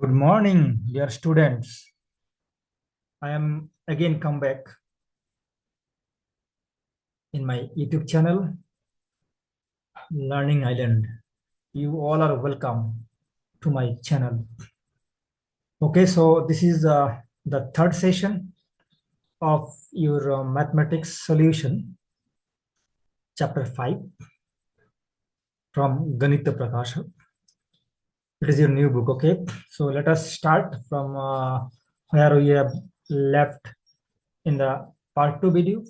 Good morning, dear students. I am again come back in my YouTube channel, Learning Island. You all are welcome to my channel. Okay, so this is the third session of your mathematics solution, chapter 5 from Ganita Prakasha. It is your new book, okay? So let us start from where we have left in the part 2 video.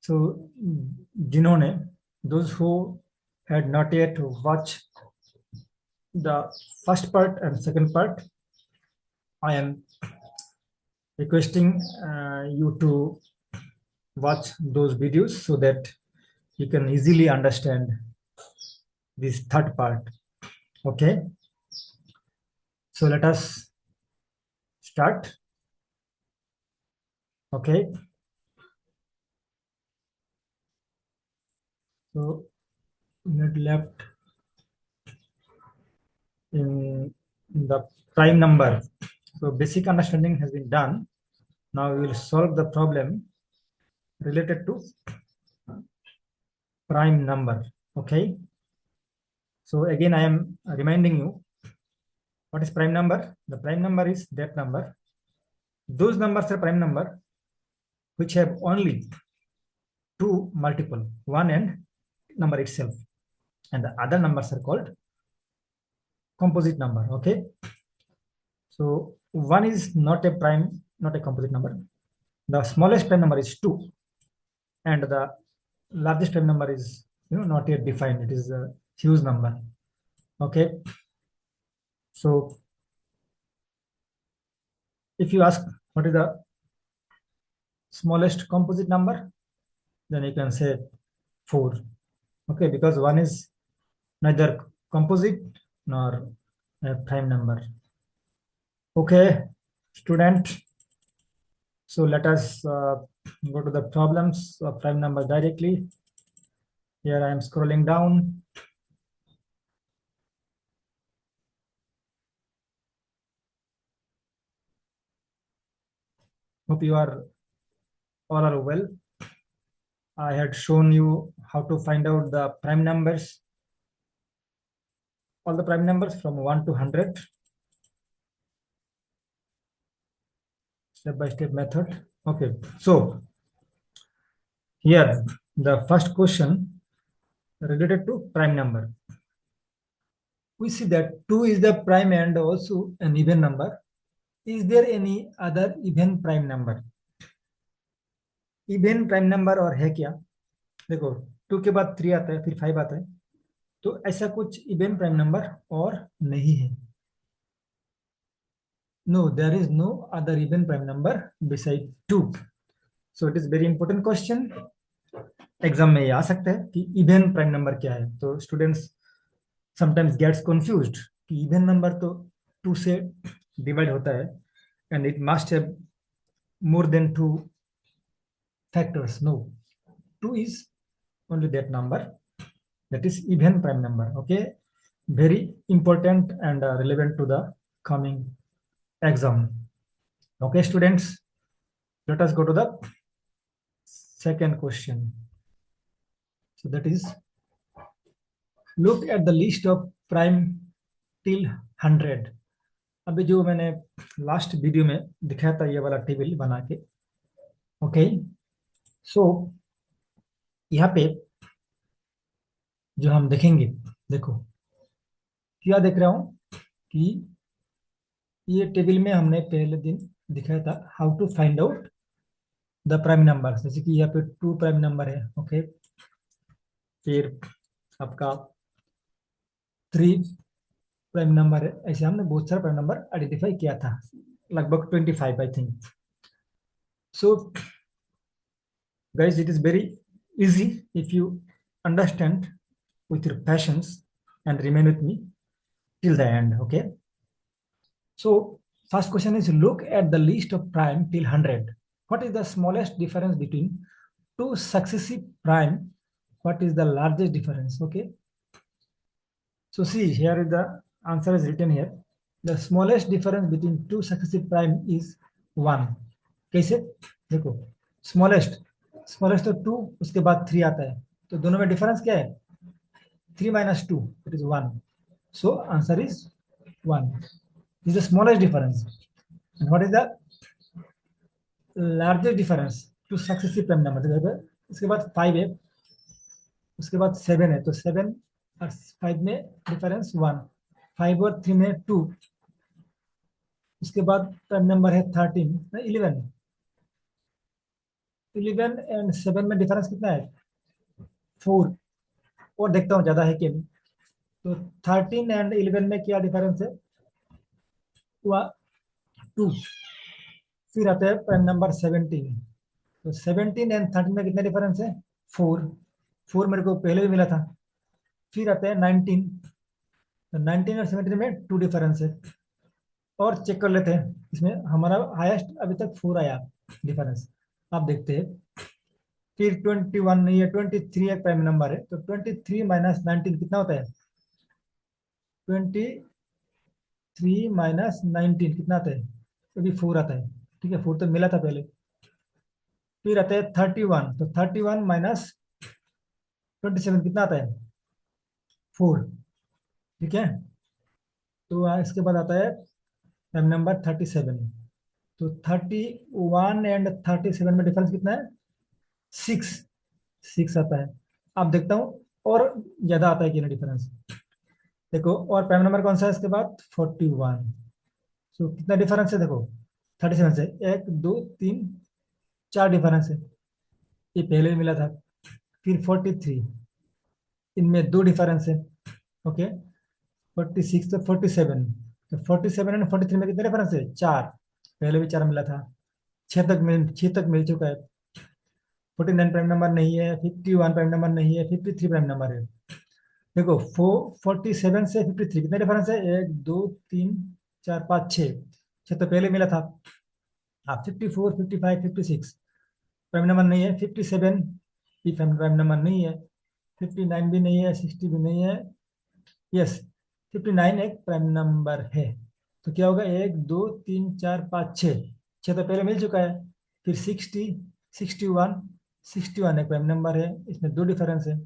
So जिन्होंने those who had not yet watched the first part and second part, I am requesting you to watch those videos so that you can easily understand this third part. Okay, so let us start. Okay, so we had left in the prime number. So basic understanding has been done. Now we will solve the problem related to prime number. Okay, so again I am reminding you, what is prime number? The prime number is that number, those numbers are prime number which have only two multiple, one and number itself, and the other numbers are called composite number. Okay, so one is not a prime, not a composite number. The smallest prime number is 2, and the largest prime number is not yet defined. It is a huge number. Okay, so if you ask what is the smallest composite number, then you can say 4. Okay, because one is neither composite nor a prime number. Okay, student, so let us go to the problems of prime number directly. Here I am scrolling down. Hope you are all are well. I had shown you how to find out the prime numbers, all the prime numbers from 1 to 100, step-by-step method. Okay, so here the first question related to prime number. We see that 2 is the prime and also an even number. Is there any other even prime number? Even prime number और है क्या? देखो 2 के बाद 3 आता है, फिर 5 आता है, तो ऐसा कुछ इवन प्राइम नंबर और नहीं है. No, there is no other even prime number beside 2. So it is very important question. Exam में ये आ सकता है कि इवन प्राइम नंबर क्या है. तो स्टूडेंट्स समटाइम्स गेट्स कंफ्यूज्ड कि इवन नंबर तो 2 से डिवाइड होता है and it must have more than 2 factors. No, 2 is only that number, that is even prime number. Okay, very important and relevant to the coming exam. Okay, students, let us go to the second question. So that is, look at the list of prime till 100. अभी जो मैंने last video में दिखाया था ये वाला table बना के. ओके, सो यहाँ पे जो हम देखेंगे, देखो क्या देख रहा हूं कि ये टेबल में हमने पहले दिन दिखाया था how to find out the prime number. जैसे कि यहाँ पे 2 प्राइम नंबर है. ओके, फिर आपका 3 प्राइम नंबर है. ऐसे हमने बहुत सारा प्राइम नंबर आइडेंटिफाई किया था, लगभग 25 I think. So guys, it is very easy if you understand with your passions and remain with me till the end. Okay, so first question is, look at the list of prime till 100. What is the smallest difference between two successive prime? What is the largest difference? Okay, so see, here is the answer is written here. The smallest difference between two successive prime is 1। कैसे? देखो, smallest smallest तो 2, उसके बाद 3 आता है, तो दोनों में डिफरेंस क्या है? 3 minus 2, it is 1. So answer is 1. This is the smallest difference. And what is the largest difference to successive prime number? देखो, इसके बाद 5 है, उसके बाद 7 है, तो 7 और 5 में डिफरेंस 1, 5 और 3 में 2, उसके बाद प्राइम नंबर है 13, 11, 11 एंड 7 में डिफरेंस कितना है? 4। और देखता हूँ ज्यादा है कि नहीं। तो 13 एंड 11 में क्या डिफरेंस है? 2। फिर आता है प्राइम नंबर 17, तो 17 एंड 13 में कितना डिफरेंस है? 4। 4 मेरे को पहले भी मिला था। फिर आता है 19, तो 19 और 17 में 2 डिफरेंस है। और चेक कर लेते हैं, इसमें हमारा हाईएस्ट अभी तक 4 आया डिफरेंस। आप देखते हैं। फिर 21 नहीं है, 23 एक प्राइम नंबर है, तो 23 माइनस 19 कितना होता है? 23 माइनस 19 कितना आता है? तो भी 4 आता है। ठीक है, 4 तो मिला था पहले। फिर आता है 31, तो 31 माइनस 27 कितना आता है? 4। ठीक है, तो इसके बाद आता है प्राइम नंबर 37, तो 31 एंड 37 में डिफरेंस कितना है? 6। 6 आता है। अब देखता हूँ और ज्यादा आता है कि नहीं डिफरेंस। देखो, और प्राइम नंबर कौन सा है इसके बाद? 41। सो कितना डिफरेंस है? देखो, 37 से 1 2 3 4 डिफरेंस है, ये पहले भी मिला था। फिर 43, इनमें 2 डिफरेंस है। ओके, 46 तो 47, तो 47 एंड 43 में कितना डिफरेंस है? 4। पहले भी 4 मिला था। 6 तक मिल चुका है। 49 प्राइम नंबर नहीं है, 51 प्राइम नंबर नहीं है, 53 प्राइम नंबर है। देखो, 47 से 53 कितना डिफरेंस है? 1 2 3 4 5 6। 6 तो पहले मिला था। हाँ, 54 55 56 प्राइम नंबर नहीं है। 57 भी प्राइम नंबर नहीं है। 59 भी नहीं है, 60 भी नहीं है। यस, 59 एक प्राइम नंबर है। तो क्या होगा? 1 2 3 4 5 6। 6 तो पहले मिल चुका है। फिर 60, 61, 61 एक प्राइम नंबर है, इसमें 2 डिफरेंस है।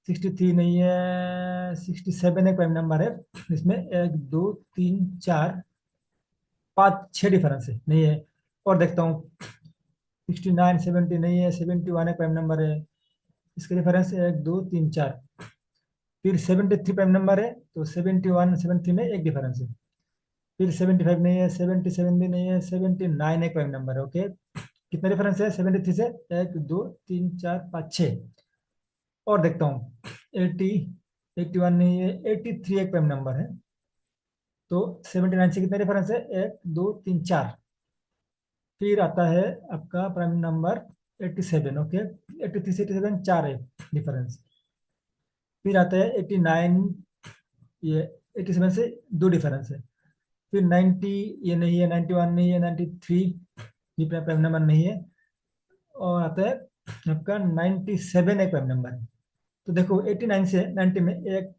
63 नहीं है, 67 एक प्राइम नंबर है, इसमें 1 2 3 4 5 6 डिफरेंस है, नहीं है। और देखता हूँ, 69 70 नहीं है, 71 एक प्राइम नंबर है, इसके डिफरेंस 1 2 3 4। फिर 73 प्राइम नंबर है, तो 71 73 में एक डिफरेंस है। फिर 75 नहीं है, 77 भी नहीं है, 79 एक प्राइम नंबर है। ओके, कितना डिफरेंस है 73 से? 1 2 3 4 5 6। और देखता हूँ, 80 81 नहीं है, 83 एक प्राइम नंबर है, तो 79 से कितना डिफरेंस है? 1 2 3 4। फिर आता है आपका प्राइम नंबर 87। ओके, 83 से 87 4 है डिफरेंस। फिर आता है 89, ये 87 से 2 डिफरेंस है। फिर 90, ये नहीं है, 91 नहीं है, 93 भी प्राइम नंबर नहीं है। और आता है आपका 97 एक प्राइम नंबर है। तो देखो, 89 से 90 में 1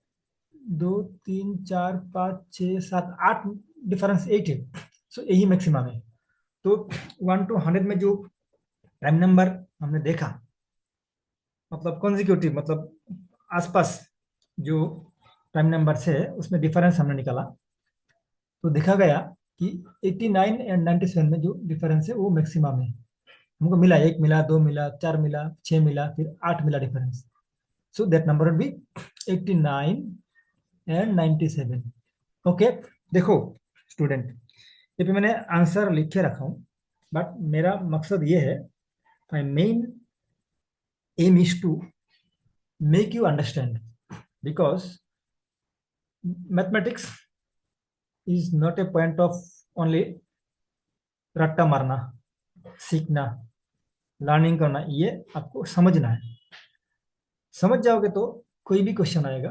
2 3 4 5 6 7 8 डिफरेंस 8 है। सो यही मैक्सिमम है। तो 1 to 100 में जो प्राइम नंबर हमने देखा, मतलब कॉन्जिक्यूटिव, मतलब आसपास जो प्राइम नंबर से उसमें डिफरेंस हमने निकाला, तो देखा गया कि 89 एंड 97 में जो डिफरेंस है वो मैक्सिमम है। हमको मिला, 1 मिला, 2 मिला, 4 मिला, 6 मिला, फिर 8 मिला difference. So that number would be 89 and 97। Okay, देखो स्टूडेंट, ये पे मैंने आंसर लिख के रखा हूँ, बट मेरा मकसद ये है, my main aim is to make you understand, because mathematics is not a point of only रट्टा मारना, सीखना, लर्निंग करना, ये आपको समझना है। समझ जाओगे तो कोई भी क्वेश्चन आएगा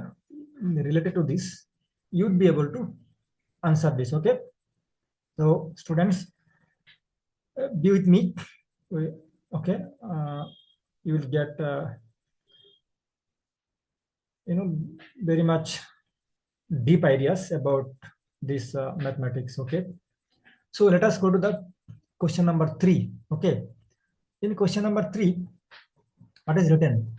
related to this, you would be able to answer this. Okay, तो students, be with me. Okay, you will get very much deep ideas about this mathematics. Okay, so let us go to the question number 3. Okay, in question number 3, what is written?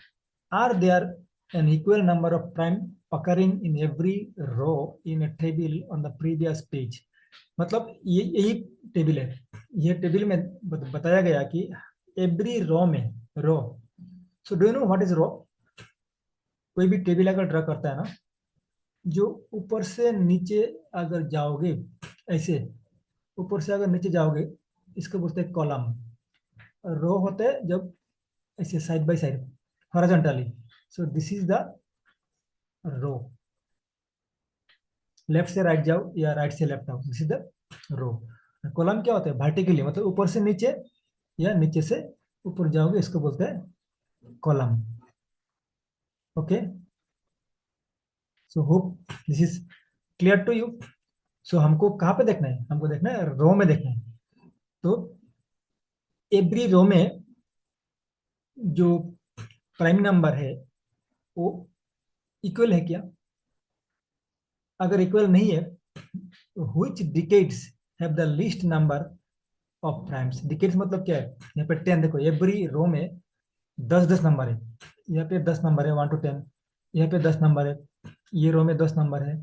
Are there an equal number of prime occurring in every row in a table on the previous page? मतलब ये यही table है, ये table में बताया गया कि every row में row, so do you know what is row? कोई भी टेबल अगर ड्रा करता है ना, जो ऊपर से नीचे अगर जाओगे, ऐसे ऊपर से अगर नीचे जाओगे, इसको बोलते हैं कॉलम। रो होते हैं जब ऐसे side by side horizontally, so this is the row. Left से राइट जाओ या राइट से लेफ्ट आओ, this is the row. Column क्या होता है? वर्टिकली, मतलब ऊपर से नीचे या नीचे से ऊपर जाओगे, इसको बोलते हैं column. Okay, so hope this is clear to you. So हमको कहाँ पे देखना है? हमको देखना है रो में देखना है। तो एवरी रो में जो प्राइम नंबर है वो इक्वल है क्या? अगर इक्वल नहीं है, which decades have the least number of primes? Decades मतलब क्या है? यहाँ पे 10 देखो, एवरी रो में 10-10 नंबर है। यहाँ पे 10 नंबर है 1 to 10, यहाँ पे 10 नंबर है, ये रो में 10 नंबर है,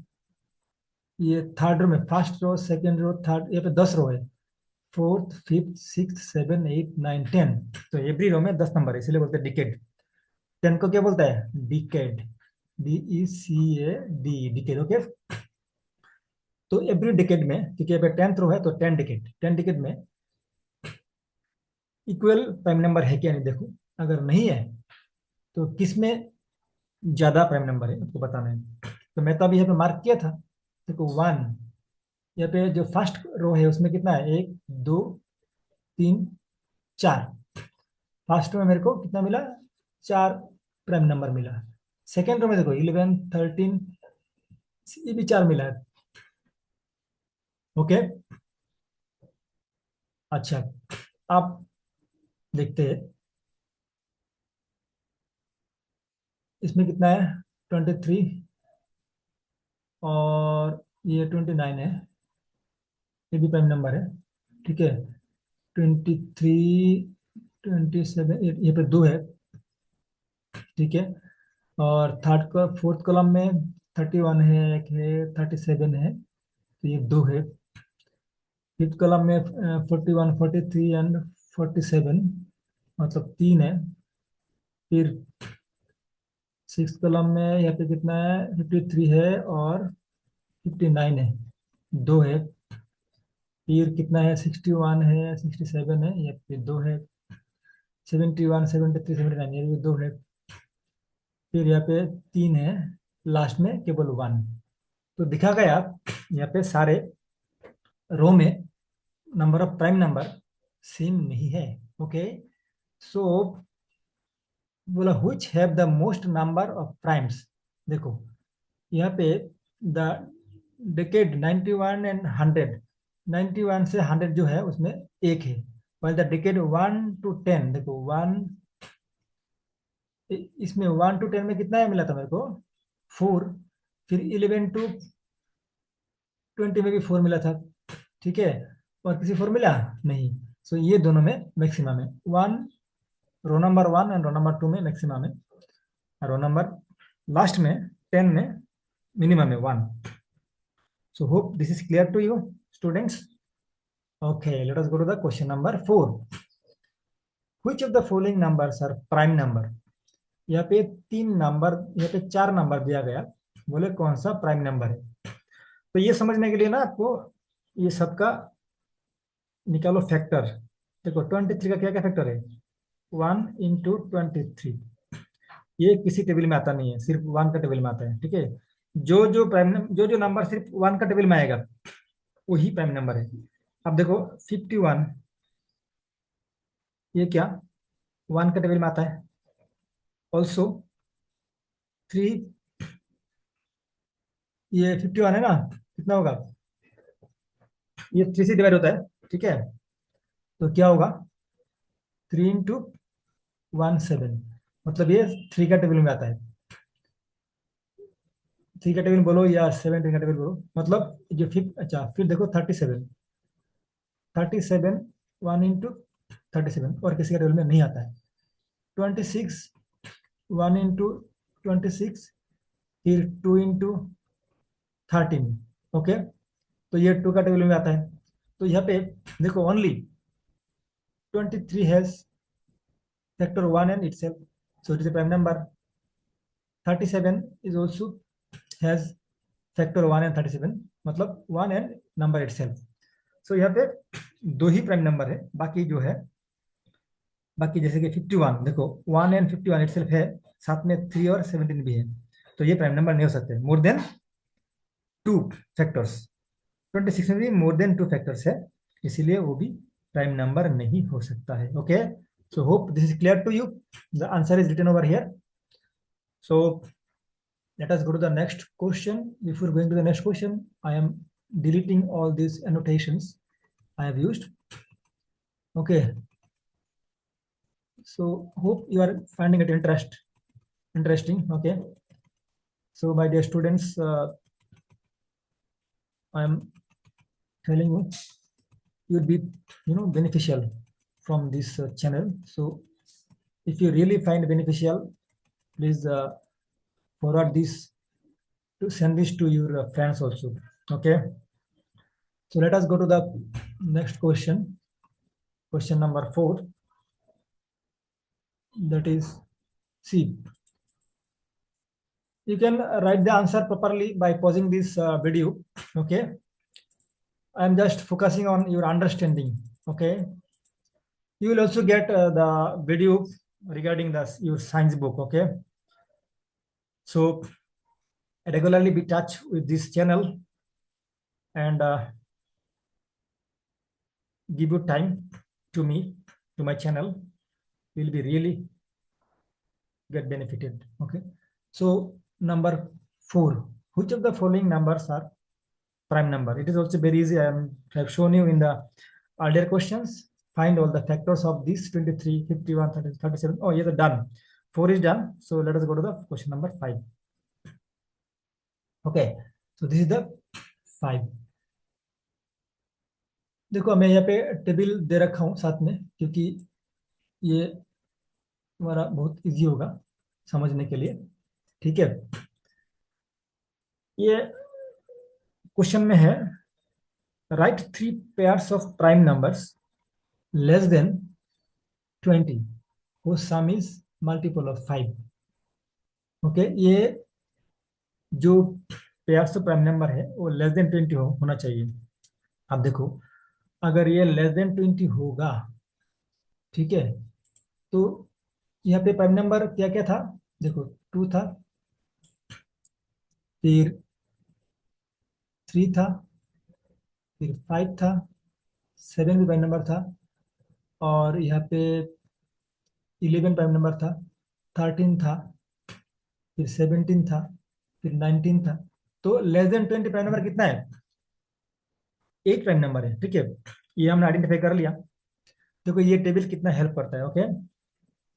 ये थर्ड रो में, first row second row third, यहाँ पे 10 रो है, fourth fifth six seven eight nine ten. तो एवरी रो में 10 नंबर है, इसलिए बोलते हैं डिकेड। 10 को क्या बोलता है? Decade, DECAD, decade. ओके, तो एवरी डिकेड में, क्योंकि यहाँ पे 10th रो है तो 10 डिकेड, 10 डिकेड में इक्वल प्राइम नंबर है क्या? नहीं देखो, अगर नहीं है तो किस में ज्यादा प्राइम नंबर है आपको बताना है। तो मैं तो अभी यहाँ पे मार्क किया था, देखो 1, यहाँ पे जो फर्स्ट रो है उसमें कितना है? 1 2 3 4। फर्स्ट में मेरे को कितना मिला? 4 प्राइम नंबर मिला। सेकेंड रो में देखो 11 13, ये भी 4 मिला है। ओके, अच्छा, आप देखते हैं इसमें कितना है? 23 और ये 29 है, ये भी प्राइम नंबर है। ठीक है, 23 27, ये पे 2 है। ठीक है, और थर्ड का फोर्थ कॉलम में 31 है, एक है 37 है, तो ये 2 है। फिफ्थ कॉलम में 41 43 एंड 47, मतलब 3 है। फिर सिक्स कॉलम में यहाँ पे कितना है? 53 है और 59 है, 2 है। फिर कितना है? 61 है 67 है, यहाँ पे 2 है। 71 73 79, ये भी 2 है। फिर यहाँ पे 3 है, लास्ट में केवल 1। तो दिखा गया यहाँ पे सारे रो में number of prime number same नहीं है। ओके, सो बोला which have the most number of primes. देखो यहाँ पे द डिकेड 91 एंड 100, 91 से 100 जो है उसमें एक है। while द डिकेड 1 to 10, देखो 1, इसमें 1 to 10 में कितना है मिला था मेरे को? 4। फिर 11 to 20 में भी 4 मिला था। ठीक है, और किसी 4 मिला नहीं। सो ये दोनों में मैक्सिमम है 1, row number 1 and row number 2 में मैक्सिमम है, रो नंबर लास्ट में 10 में मिनिमम है 1। So hope this is clear to you students. Okay, let us go to the question number 4। Which of the following numbers are prime number? यहाँ पे 3 number, यहाँ पे 4 number दिया गया, बोले कौन सा प्राइम नंबर है। तो ये समझने के लिए ना आपको ये सबका निकालो फैक्टर। देखो 23 का क्या क्या फैक्टर है? 1 into 23, ये किसी टेबल में आता नहीं है, सिर्फ 1 का टेबल में आता है। ठीक है, जो जो नंबर सिर्फ 1 का टेबल में आएगा वही प्राइम नंबर है। अब देखो 51, ये क्या 1 का टेबल में आता है? ऑल्सो 3, ये 51 है ना, कितना होगा? ये 3 से डिवाइड होता है। ठीक है, तो क्या होगा? 3 into 1 7, मतलब ये 3 का टेबल में आता है। 3 कैटेगरी बोलो या 7 कैटेगरी बोलो, मतलब जो फिफ्थ, अच्छा फिर देखो 37, 37 1 into 37 और किसी कैटेगरी में नहीं आता है। 26 1 into 26, फिर 2 into 13, ओके, तो ये 2 कैटेगरी में आता है। तो यहाँ पे देखो only 23 has factor 1 and itself, so it is a prime number. 37 is also has factor 1 and 37, मतलब 1 and number itself. सो यहाँ पे दो ही प्राइम नंबर है, बाकी जो है, बाकी जैसे कि 51 देखो 1 एंड 51 इटसेल्फ है, साथ में 3 और 17 भी है, तो ये प्राइम नंबर नहीं हो सकते मोर देन 2 फैक्टर्स। 26 में भी मोर देन 2 फैक्टर्स है, इसीलिए वो भी प्राइम नंबर नहीं हो सकता है। Okay, so hope this is clear to you, the answer is written over here. So let us go to the next question. Before going to the next question, I am deleting all these annotations I have used. Okay, so hope you are finding it interesting. Okay, so my dear students, I am telling you, you would be beneficial from this channel. So if you really find beneficial, please forward this, to send this to your friends also. Okay, so let us go to the next question, question number 4, that is, see, you can write the answer properly by pausing this video. Okay, I am just focusing on your understanding. Okay, you will also get the video regarding your science book. Okay, so regularly be touch with this channel and give your time to me, to my channel. You will be really get benefited. Okay, so number 4, which of the following numbers are prime number? It is also very easy. I have shown you in the earlier questions. Find all the factors of this 23, 51, 30, 37. Oh, yes, done. 4 is done. So let us go to the question number 5. Okay, so this is the 5. देखो मैं यहाँ पे table दे रखा हूँ साथ में, क्योंकि ये हमारा बहुत इजी होगा समझने के लिए। ठीक है, ये क्वेश्चन में है, right 3 pairs of prime numbers less than 20 whose sum is multiple of 5. Okay, ये जो पेयर्स ऑफ प्राइम नंबर है वो लेस देन 20 होना चाहिए। अब देखो, अगर ये लेस देन 20 होगा, ठीक है, तो यहाँ पे प्राइम नंबर क्या क्या था, देखो 2 था, फिर 3 था, फिर 5 था, 7 भी प्राइम नंबर था, और यहाँ पे 11 प्राइम नंबर था, 13 था, फिर 17 था, फिर 19 था। तो लेस देन 20 प्राइम नंबर कितना है, एक प्राइम नंबर है। ठीक है, ये हमने आइडेंटिफाई कर लिया। देखो ये टेबल कितना हेल्प करता है। ओके,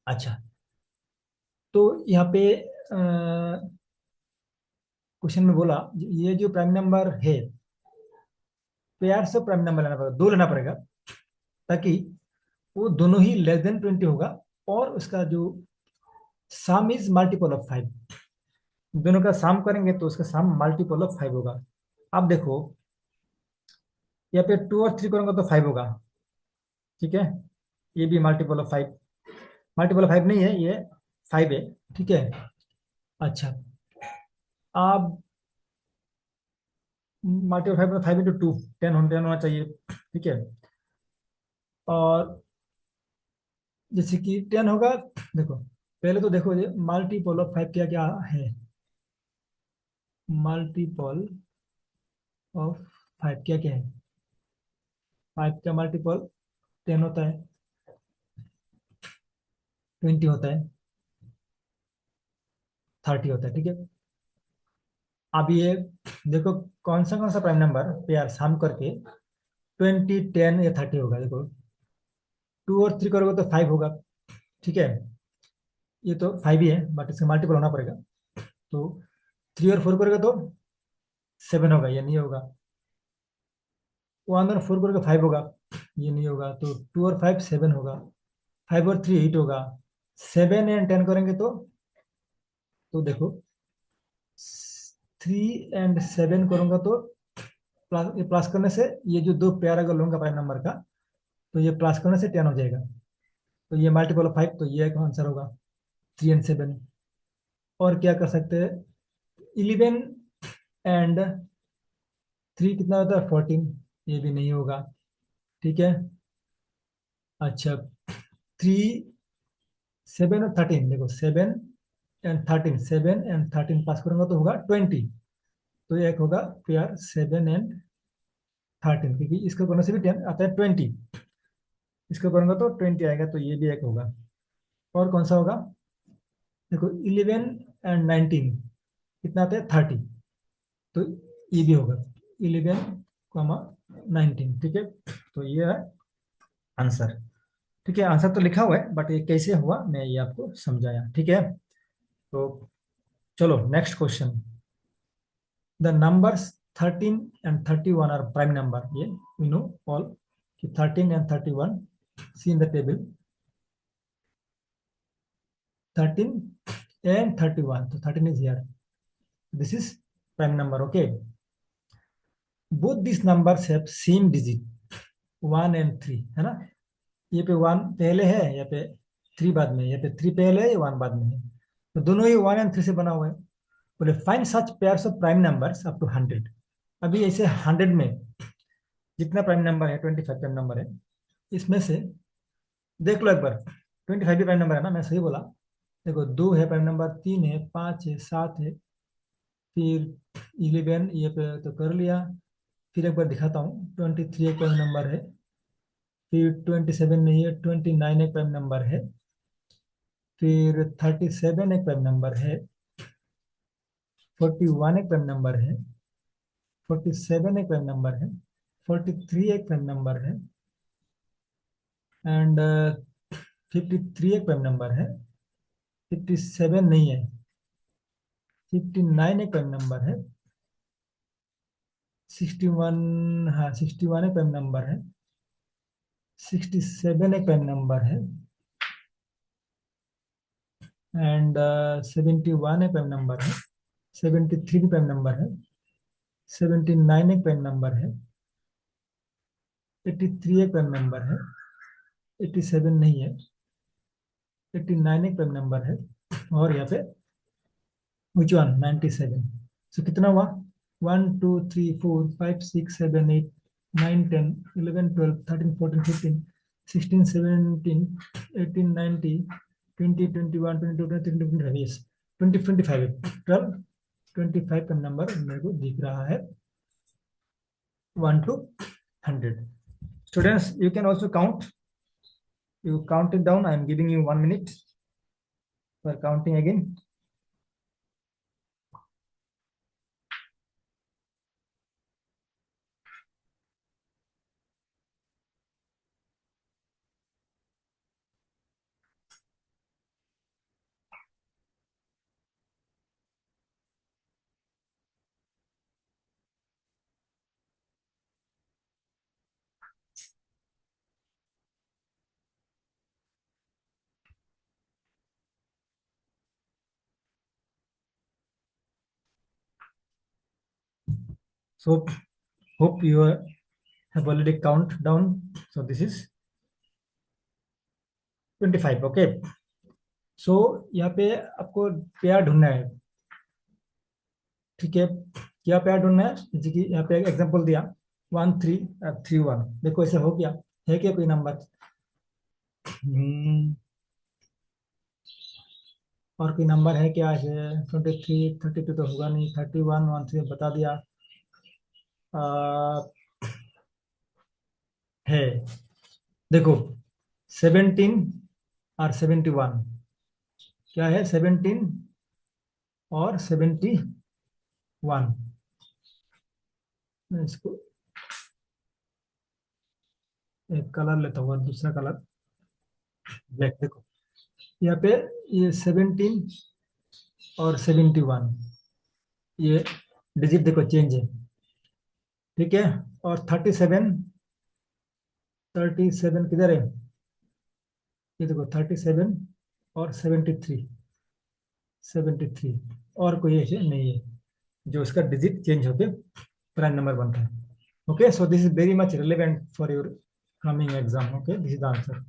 अच्छा, तो यहाँ पे क्वेश्चन में बोला ये जो प्राइम नंबर है, पेयर से प्राइम नंबर लेना पड़ेगा, 2 लेना पड़ेगा, ताकि वो दोनों ही लेस देन 20 होगा, और उसका जो सम इज मल्टीपल ऑफ 5, दोनों का सम करेंगे तो उसका सम मल्टीपल ऑफ 5 होगा। अब देखो यहाँ पे 2 और 3 करेंगे तो 5 होगा। ठीक है, ये भी मल्टीपल ऑफ 5, मल्टीपल ऑफ 5 नहीं है, ये 5 है। ठीक है, अच्छा, अब मल्टीपल 5 5 इंटू 2 10 होना चाहिए। ठीक है, और जैसे कि 10 होगा, देखो पहले तो देखो ये मल्टीपल ऑफ 5 क्या क्या है, मल्टीपल ऑफ 5 क्या क्या है, 5 का मल्टीपल 10 होता है, 20 होता है, 30 होता है। ठीक है, अब ये देखो कौन सा प्राइम नंबर पेयर सम करके 20 10 या 30 होगा। देखो 2 और 3 करोगे तो 5 होगा। ठीक है, ये तो 5 ही है, बट इसका मल्टीपल होना पड़ेगा। तो 3 और 4 करेगा तो 7 होगा, ये नहीं होगा। 1 और 4 करेगा 5 होगा, ये नहीं होगा। तो 2 और 5 7 होगा, 5 और 3 8 होगा। 7 एंड 10 करेंगे तो देखो 3 एंड 7 करूंगा तो प्लस, ये प्लस करने से ये जो दो पेयर अगर लूंगा प्राइम नंबर का, तो ये प्लस करने से 10 हो जाएगा। तो ये मल्टीपल ऑफ 5, तो ये एक आंसर होगा 3 एंड 7। और क्या कर सकते हैं, 11 एंड 3 कितना होता है 14, ये भी नहीं होगा। ठीक है। अच्छा, 3 7 और 13, देखो 7 एंड 13 पास करूंगा तो होगा 20। तो ये एक होगा पेयर 7 एंड 13, क्योंकि इसको करने से भी 10 आता है 20, इसको करूंगा तो 20 आएगा, तो ये भी एक होगा। और कौन सा होगा, देखो 11 एंड 19 कितना आता है 30, तो ये भी होगा 11, 19। ठीक है, तो ये है आंसर। ठीक है, आंसर तो लिखा हुआ है, बट ये कैसे हुआ मैं ये आपको समझाया। ठीक है, तो चलो next question. The numbers 13 and 31 are prime number, ये वी नो ऑल कि 13 and 31, see in the table 13 and 31, तो 13 is here, this is prime number. Okay, both this numbers have same digit 1 and 3, है ना। ये पे 1 पहले है, यहाँ पे 3 बाद में, यहाँ पे 3 पहले है, ये 1 बाद में है, तो दोनों ही 1 and 3 से बना हुआ है। बोले find such pairs of prime numbers up to 100। अभी ऐसे 100 में जितना प्राइम नंबर है, 25 प्राइम नंबर है, इसमें से देख लो एक बार, 25 भी प्राइम नंबर है ना, मैं सही बोला। देखो 2 है प्राइम नंबर, 3 है, 5 है, 7 है, फिर 11 ये पे तो कर लिया। फिर एक बार दिखाता हूँ, 23 एक प्राइम नंबर है, फिर 27 नहीं है, 29 एक प्राइम नंबर है, फिर 37 एक प्राइम नंबर है, 41 एक प्राइम नंबर है, 47 एक प्राइम नंबर है, 43 एक प्राइम नंबर है, एंड 53 एक प्राइम नंबर है, 57 नहीं है, 59 एक प्राइम नंबर है, 61, हाँ 61 एक प्राइम नंबर है, 67 एक प्राइम नंबर है, एंड 71 एक प्राइम नंबर है, 73 भी प्राइम नंबर है, 79 एक प्राइम नंबर है, 83 एक प्राइम नंबर है, 87 नहीं है, 89 एक प्राइम नंबर है, और यहाँ पे विच वन 97। सो कितना हुआ, 1 2 3 4 5 6 7 8 9 10 11 12 13 14 15 16 17 18 19 20 21 22 23 24 25, यस 20 25 12 25 का नंबर मेरे को दिख रहा है 1 to 100। Students, you can also count. You count it down. I am giving you 1 minute for counting again. So hope you have already count down. So this is 25. Okay. So यहाँ पे आपको pair ढूंढना है। ठीक है, क्या pair ढूंढना है, जैसे कि यहाँ पे एग्जांपल दिया 1 3 3 1। देखो ऐसे हो गया, है क्या कोई नंबर? और कोई नंबर है क्या है? 23 32 तो होगा नहीं, 31 13 बता दिया। आ, है, देखो 17 और 71, क्या है 17 और 71। मैं इसको एक कलर लेता हूँ, दूसरा कलर ब्लैक। देखो यहाँ पे ये 17 और 71, ये डिजिट देखो चेंज है, ठीक है। और 37 किधर है, ये देखो 37 और 73 और कोई ऐसे नहीं है जो इसका डिजिट चेंज होके प्राइम नंबर बनता है। Okay, so this is very much relevant for your coming exam. Okay, this is the answer.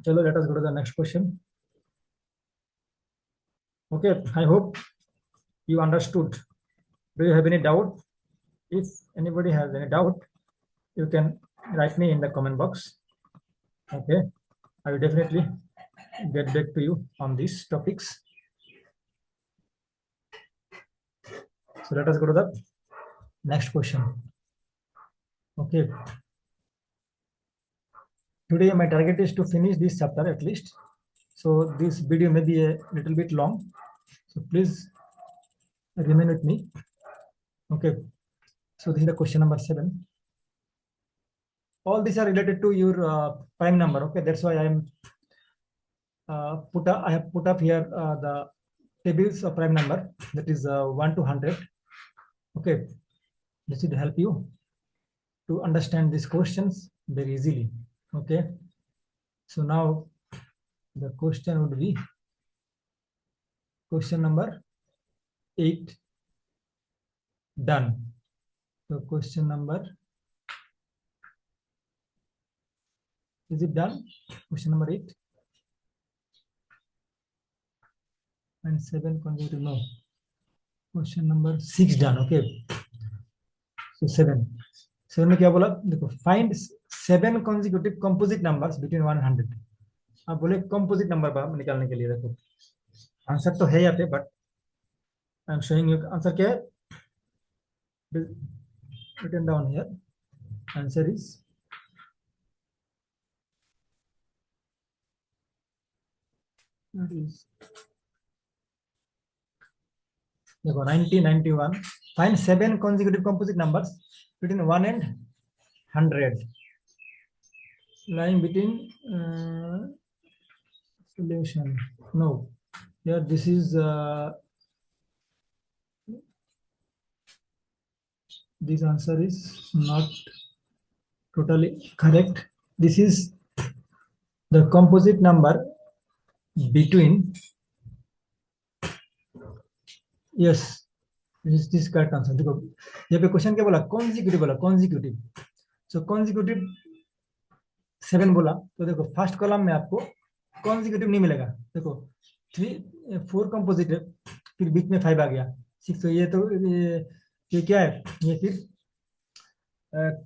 चलो let us go to the next question. Okay, I hope you understood. Do you have any doubt? If anybody has any doubt, you can write me in the comment box. Okay, I will definitely get back to you on these topics. So let us go to the next question. Okay, today my target is to finish this chapter at least. So this video may be a little bit long, so please remain with me. Okay, so this is the question number 7. All these are related to your prime number. Okay, that's why I am I have put up here the tables of prime number, that is 1 to 100. Okay, this should help you to understand these questions very easily. Okay, so now the question would be question number 8. Done. So question number, is it done? Question number 8 and 7 consecutive, no. Question number 6 done. Okay, so 7 में क्या बोला, देखो find 7 consecutive composite numbers between 1 and 100. आप बोले composite number निकालने के लिए, देखो आंसर तो है यहाँ पे, but I am showing you answer क्या है, written down here. Answer is देखो 90, 91. Find 7 consecutive composite numbers between 1 and 100 lying between solution. No, here this is this answer is not totally correct. This is the composite number between, yes, this correct answer. देखो यहाँ पे question क्या बोला, consecutive बोला, consecutive. सो consecutive 7 बोला, तो देखो first column में आपको कॉन्जिक्यूटिव नहीं मिलेगा। देखो 4 कंपोजिट है, फिर बीच में 5 आ गया 6, तो ये क्या है, ये फिर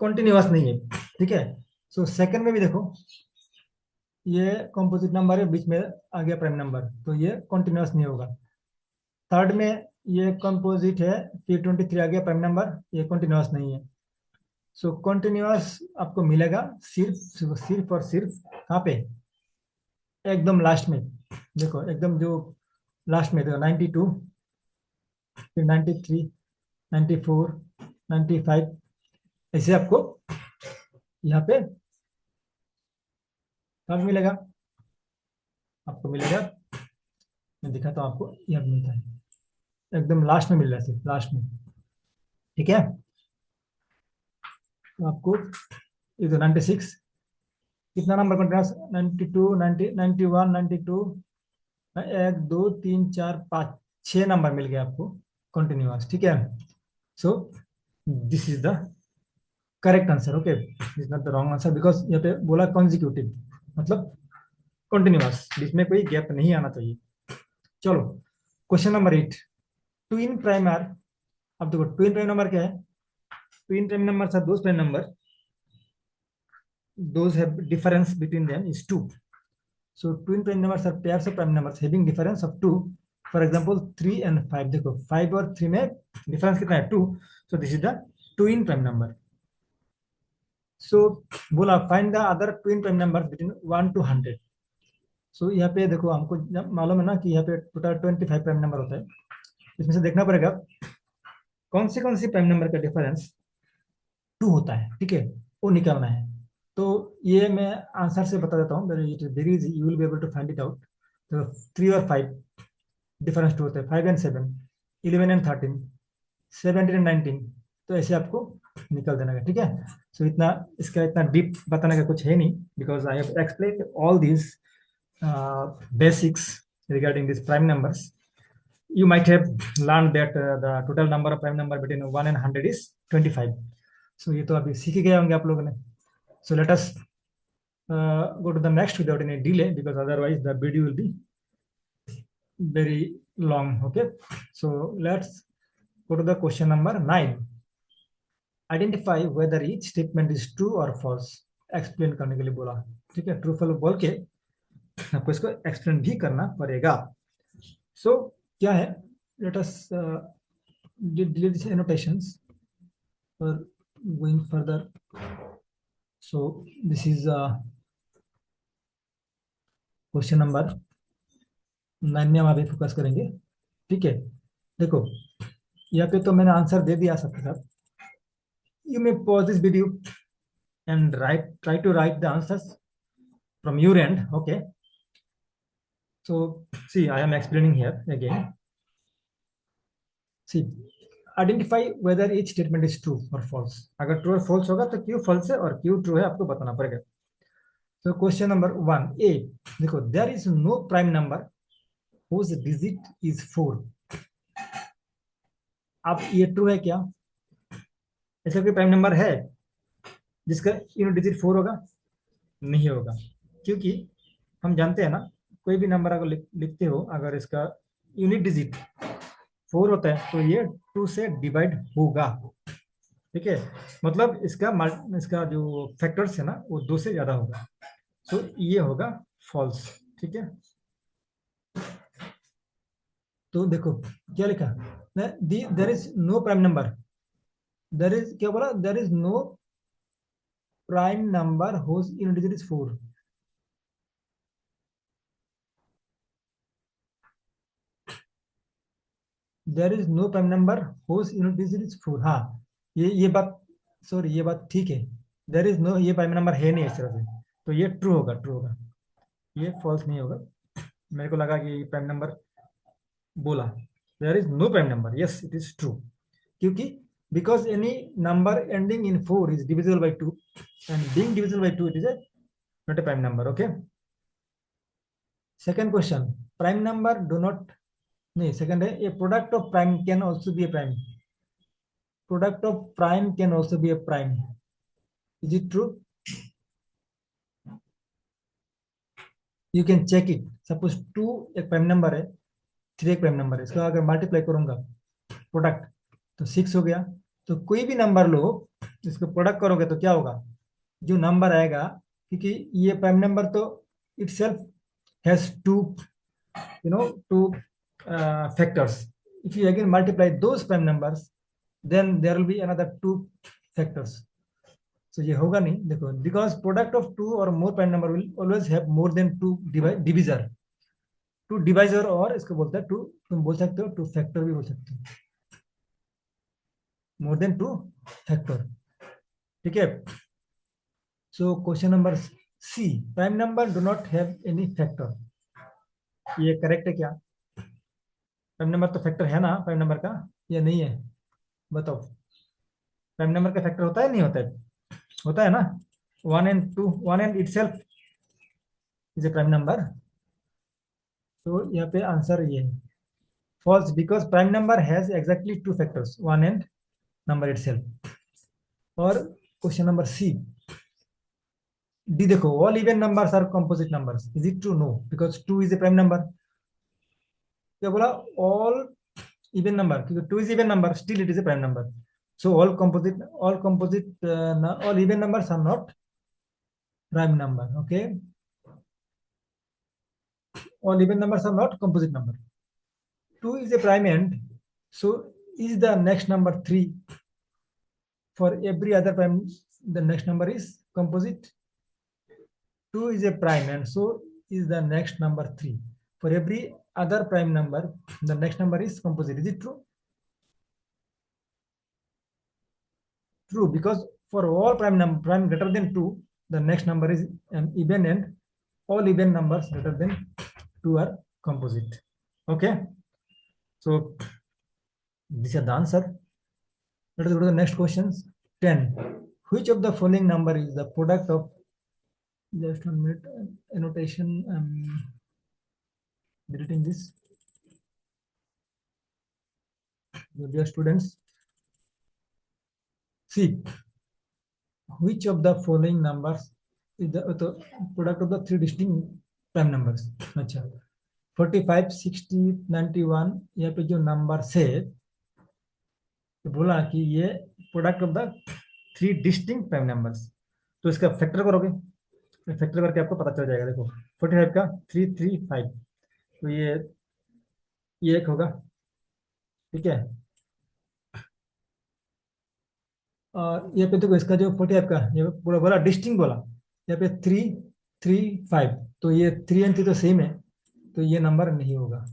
कंटिन्यूअस नहीं है, ठीक है। सो सेकंड में भी देखो ये कंपोजिट नंबर है, बीच में आ गया प्राइम नंबर, तो ये कंटिन्यूअस नहीं होगा। थर्ड में ये कंपोजिट है, फिर 23 आ गया प्राइम नंबर, ये कंटिन्यूअस नहीं है। सो कंटिन्यूअस आपको मिलेगा सिर्फ और सिर्फ कहाँ पे, एकदम लास्ट में। देखो एकदम जो लास्ट में, देखो 92, फिर 93, 94, 95, ऐसे आपको यहाँ पे कब मिलेगा, आपको मिलेगा, मैं दिखाता हूँ आपको, यहाँ मिलता है एकदम लास्ट में, मिल रहा है सिर्फ लास्ट में, ठीक है। तो आपको ये तो 96, कितना नंबर कंटिन्यूस, 92, 90, 91, 92, 1 2 3 4 5 6 नंबर मिल गया आपको कंटिन्यूअस, ठीक है। So this is the correct answer. Okay, is not the wrong answer, because यहाँ पे बोला कॉन्जिक्यूटिव मतलब कंटिन्यूअस, जिसमें कोई गैप नहीं आना चाहिए। चलो question number 8, twin prime are. अब देखो ट्विन प्राइम नंबर क्या है, twin prime number are those prime number those have difference between them is 2. So twin prime numbers are pairs of prime numbers having difference of 2. For example 3 and 5, देखो 5 और 3 में difference कितना है, 2. So this is the twin prime number. So बोला find the other twin prime number between 1 to 100. So यहाँ पे देखो हमको मालूम है ना कि यहाँ पे टोटल 25 प्राइम नंबर होता है, इसमें से देखना पड़ेगा कौन सी प्राइम नंबर का डिफरेंस 2 होता है, ठीक है, वो निकालना है। तो ये मैं आंसर से बता देता हूँ, it is very easy, you will be able to find it out. तो 3 और 5 डिफरेंस 2 होते हैं, 5 and 7। 11 एंड 13, 17 एंड 19, तो ऐसे आपको निकल देना है, ठीक है। सो इतना इसका इतना डीप बताने का कुछ है नहीं, because I have explain all these basics regarding these prime numbers. You might have learned that the total number of prime number between 1 and 100 is 25. So ये तो अभी सीख ही गए होंगे आप लोगों ने. So let us go to the next without any delay, because otherwise the video will be very long. Okay, so let's go to the question number 9. Identify whether each statement is true or false. Explain करने के लिए बोला, ठीक है. True false बोल के आपको इसको एक्सप्लेन भी करना पड़ेगा. सो क्या है, let us delete these annotations for going further. So this is question number 9 में हम अभी फोकस करेंगे, ठीक है. देखो यहाँ पे तो मैंने आंसर दे दिया सबके साथ. You may pause this video and try to write the answers from your end. Okay, so see, I am explaining here again. See, identify whether each statement is true or false. अगर true और false होगा तो क्यों false है और क्यों true है आपको बताना पड़ेगा. So question number 1 A, देखो, there is no prime number whose digit is 4. अब ये true है क्या? ऐसा कोई प्राइम नंबर है जिसका यूनिट डिजिट 4 होगा? नहीं होगा, क्योंकि हम जानते हैं ना, कोई भी नंबर अगर लिखते हो, अगर इसका यूनिट डिजिट 4 होता है तो ये 2 से डिवाइड होगा, ठीक है. मतलब इसका जो फैक्टर्स है ना वो 2 से ज्यादा होगा. तो ये होगा फॉल्स, ठीक है. तो देखो क्या लिखा, there is no prime number, there is क्या बोला, there is no prime number whose unit digit is 4. There is no prime number whose unit digit is 4. हाँ, ये बात, सॉरी, ये बात ठीक है. देयर इज नो, ये प्राइम नंबर है नहीं इस तरह से, तो ये ट्रू होगा, ट्रू होगा, ये फॉल्स नहीं होगा. मेरे को लगा कि प्राइम नंबर बोला. There is no prime number, yes it is true, क्योंकि because any number ending in 4 is divisible by 2, and being divisible by 2 it is a not a prime number. Okay. Second question, prime number do not, नहीं, second है, a product of prime can also be a prime. Product of prime can also be a prime, is it true? You can check it. Suppose 2 एक prime number है, 3 एक prime number है, इसको अगर multiply करूंगा product तो 6 हो गया. तो कोई भी नंबर लो, इसको प्रोडक्ट करोगे तो क्या होगा, जो नंबर आएगा, क्योंकि ये प्राइम नंबर तो itself has 2, you know, 2 factors. If you again multiply those prime numbers, then there will be another 2 factors. So ये होगा नहीं. देखो, because product of 2 or more prime number will always have more than 2 divisor. 2 divisor, और इसको बोलते हैं 2, तुम बोल सकते हो 2 factor भी बोल सकते हो, more than 2 factor, ठीक है. So question number C, prime number do not have any factor. ये करेक्ट है क्या? प्राइम नंबर तो फैक्टर है ना प्राइम नंबर का, या नहीं है? बताओ, प्राइम नंबर का फैक्टर होता है नहीं होता है? होता है ना. 1 and 2, 1 and itself is a prime number. तो यहाँ पे आंसर ये है false, because prime number has exactly 2 factors, 1 and number itself. और क्वेश्चन नंबर सी, डी देखो, all even numbers are composite numbers, is it true? No, because 2 is a prime number. क्या बोला, all even number, क्योंकि 2 is even number, still it is a prime number. So all even numbers are not prime number. Okay, all even numbers are not composite number. 2 is a prime end, so is the next number 3. For every other prime, the next number is composite. 2 is a prime and so is the next number 3. For every other prime number, the next number is composite. Is it true? True, because for all prime greater than 2, the next number is an even, and all even numbers greater than 2 are composite. Okay, so These are the answer. Let us go to the next questions. 10. Which of the following number is the product of, just 1 minute, annotation, deleting this. Dear students, see, which of the following numbers is the product of the three distinct prime numbers? अच्छा, 45, 60, 91, यहाँ पे जो number है तो बोला कि ये product of the three distinct prime numbers, तो इसका फैक्टर करोगे, फैक्टर करके आपको पता चल जाएगा। देखो 45 का 335, तो ये एक होगा, ठीक है। और यहाँ पे देखो इसका जो 45 का ये पूरा बोला डिस्टिंक्ट बोला, यहाँ पे 335, तो ये 3 एंड 3 तो सेम है, तो ये नंबर नहीं होगा।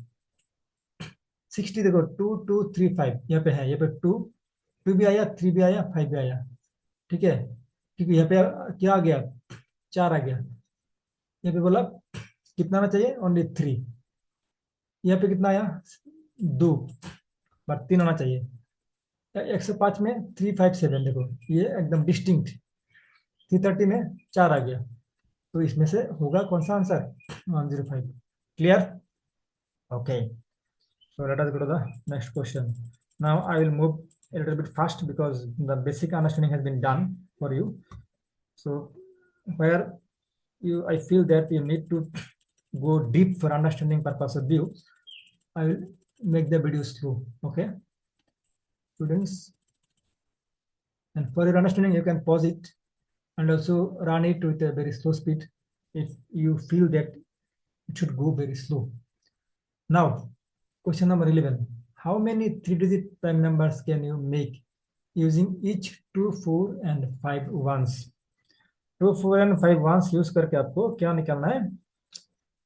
60 देखो 2235 यहाँ पे है, यहाँ पे 2 भी आया, 3 भी आया, 5 भी आया, ठीक है, क्योंकि यहाँ पे क्या आ गया, 4 आ गया। यहाँ पे बोला कितना आना चाहिए, ओनली 3, यहाँ पे कितना आया, 2, बट 3 आना चाहिए। 105 में 357 देखो ये एकदम डिस्टिंक्ट, 330 में 4 आ गया, तो इसमें से होगा कौन सा answer, 105। Clear? Okay, so let us go to the next question. Now I will move a little bit fast because the basic understanding has been done for you. So where I feel that you need to go deep for understanding purpose of view, I will make the video slow. Okay, students, and for your understanding you can pause it and also run it with a very slow speed if you feel that it should go very slow. Now question number 11. How many 3-digit prime numbers can you make using each 2, 4 and 5 ones? 2, 4 and 5 ones use करके आपको क्या निकालना है,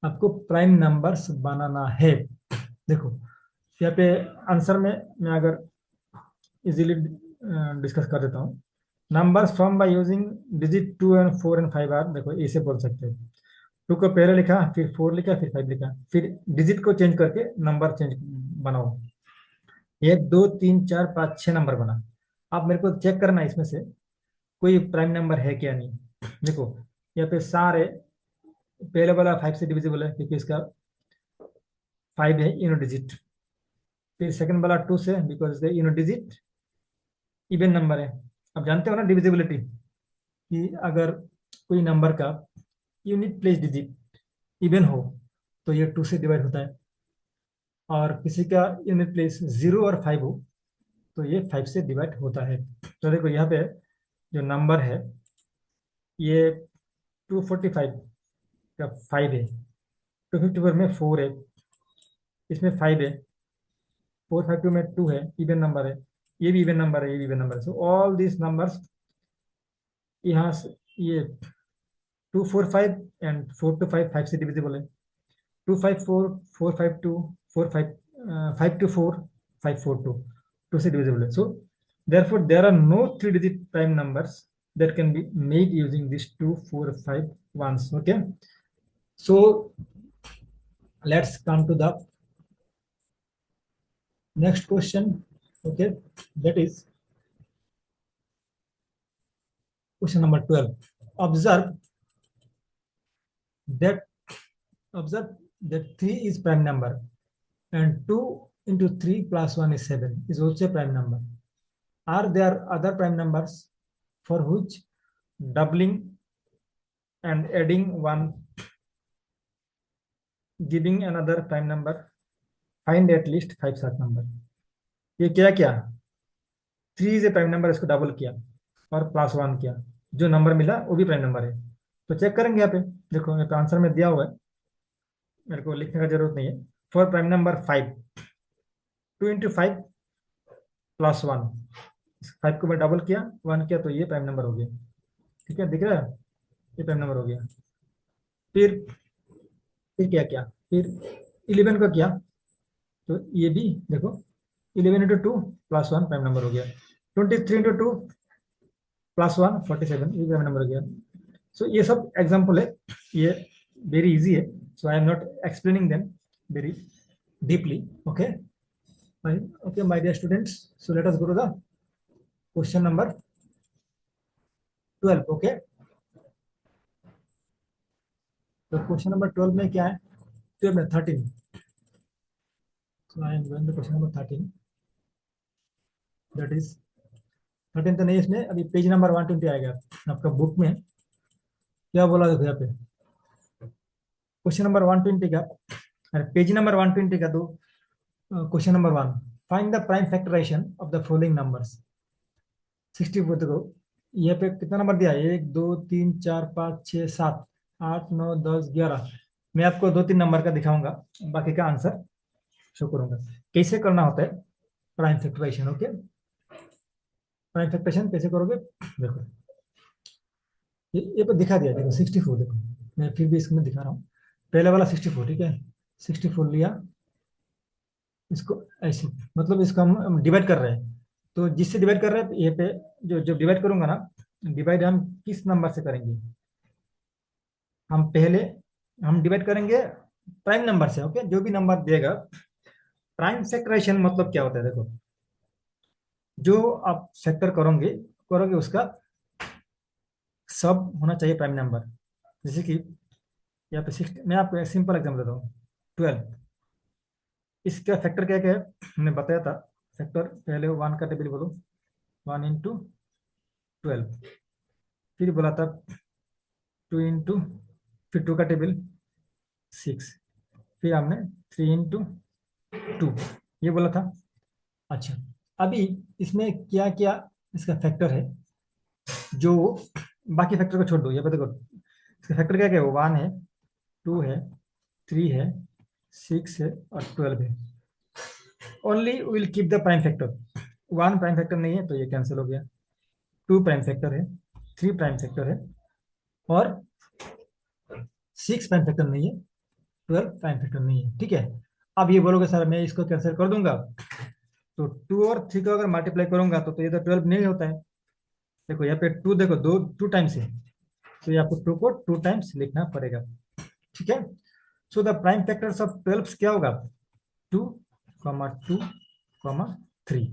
आपको prime numbers बनाना है। देखो यहाँ पे आंसर में मैं अगर इजीली डिस्कस कर देता हूँ, numbers form by using digit 2 and 4 and 5 are, देखो ऐसे बोल सकते हैं, 2 को पहले लिखा, फिर 4 लिखा, फिर 5 लिखा, फिर डिजिट को चेंज करके नंबर चेंज बनाओ, 1, 2, 3, 4, 5, 6 नंबर बना। अब मेरे को चेक करना है इसमें से कोई प्राइम नंबर है क्या नहीं। देखो यहाँ पे सारे, पहले वाला 5 से डिविजिबल है क्योंकि इसका 5 है यूनिट डिजिट, फिर सेकंड वाला 2 से because unit digit even number है। अब जानते हो ना डिविजिबिलिटी, कि अगर कोई नंबर का यूनिट प्लेस डिजिट इवन हो तो ये 2 से डिवाइड होता है, और किसी का यूनिट प्लेस 0 और 5 हो तो ये 5 से डिवाइड होता है। तो देखो यहाँ पे जो नंबर है ये 245 का 5 है, 254 में 4 है, इसमें 5 है, 452 में 2 है, इवन नंबर है, ये भी इवन नंबर है, ये भी इवन नंबर है। सो ऑल दिस नंबर्स यहाँ से ये 245 एंड 425 5 से डिविजिबल है, 254, 452, 45 524, 542 2 से divisible है। So therefore there are no 3-digit prime numbers that can be made using these 2, 4, 5 ones. Okay, so let's come to the next question. Okay, that is question number 12. Observe that observe that 3 is prime number and 2 into 3 plus 1 is 7 is also a prime number. Are there other prime numbers for which doubling and adding one giving another prime number? Find at least 5 such number. ये क्या किया, 3 is a prime number, इसको double किया और plus 1 किया, जो number मिला वो भी प्राइम नंबर है। तो चेक करेंगे यहाँ पे, देखो यहाँ पे आंसर में दिया हुआ है, मेरे को लिखने का जरूरत नहीं है। For prime number 5, 2 into 5 plus 1, 5 को मैं डबल किया, 1 किया, तो ये प्राइम नंबर हो गया। ठीक है, दिख रहा है, ये प्राइम नंबर हो गया। फिर क्या किया, फिर 11 को किया, तो ये भी देखो 11 into 2 प्लस 1 प्राइम नंबर हो गया। 23 into 2 प्लस 1 47, ये प्राइम नंबर हो गया। सो ये सब एग्जाम्पल है, ये वेरी इजी है, so I am not explaining them very deeply. Okay, Fine. Okay, my dear students. So let us go to the question number 12. Okay. तो क्वेश्चन नंबर 12 में क्या है? 12 में 13. So I am going to question number 13. That is 13 तो नहीं, इसमें अभी page number 120 आएगा आपका बुक में. क्या बोला देखो यहाँ पे क्वेश्चन नंबर 120 का, अरे पेज नंबर 120 का. तो question number 1, find the prime factorization of the following numbers. 64 देखो यहाँ पे कितना नंबर दिया है? 1 2 3 4 5 6 7 8 9 10 11. मैं आपको 2-3 नंबर का दिखाऊंगा, बाकी का आंसर शो करूंगा. कैसे करना होता है prime factorization. Okay, prime factorization कैसे करोगे देखो. ये तो दिखा दिया देखो 64. देखो मैं फिर भी इसमें दिखा रहा हूँ. पहले वाला 64, ठीक है. 64 लिया, इसको ऐसे, मतलब इसको हम डिवाइड कर रहे हैं. तो जिससे डिवाइड कर रहे हैं ये पे, जो जो डिवाइड करूंगा ना, डिवाइड हम किस नंबर से करेंगे? हम पहले हम डिवाइड करेंगे प्राइम नंबर से. ओके, जो भी नंबर देगा. प्राइम फैक्टराइजेशन मतलब क्या होता है देखो, जो आप फैक्टर करोगे करोगे उसका सब होना चाहिए प्राइम नंबर. जैसे कि यहाँ पे 60, मैं आपको एक सिंपल एग्जाम्पल देता हूँ. 12, इसका फैक्टर क्या क्या है हमने बताया था. फैक्टर पहले 1 का टेबल बोलो, 1 × 12. फिर बोला था 2 × फिर 2 का टेबल 6. फिर हमने 3 × 2 ये बोला था. अच्छा, अभी इसमें क्या क्या इसका फैक्टर है, जो बाकी फैक्टर को छोड़ दो. ये पे देखो इसका फैक्टर क्या क्या है. 1 है, 2 है, 3 है, 6 है और 12 है. Only will keep the prime factor. 1 prime factor नहीं है तो ये कैंसिल हो गया. 2 प्राइम फैक्टर है, 3 प्राइम फैक्टर है और 6 प्राइम फैक्टर नहीं है, 12 प्राइम फैक्टर नहीं है. ठीक है. अब ये बोलोगे सर मैं इसको कैंसिल कर दूंगा, तो 2 और 3 को अगर मल्टीप्लाई करूंगा तो ये तो 12 नहीं होता है. देखो यहाँ पे 2 देखो, दो 2 टाइम्स है, तो ये आपको 2 को 2 टाइम्स लिखना पड़ेगा. ठीक है. So the prime factors of 12 क्या होगा? 2 2 3.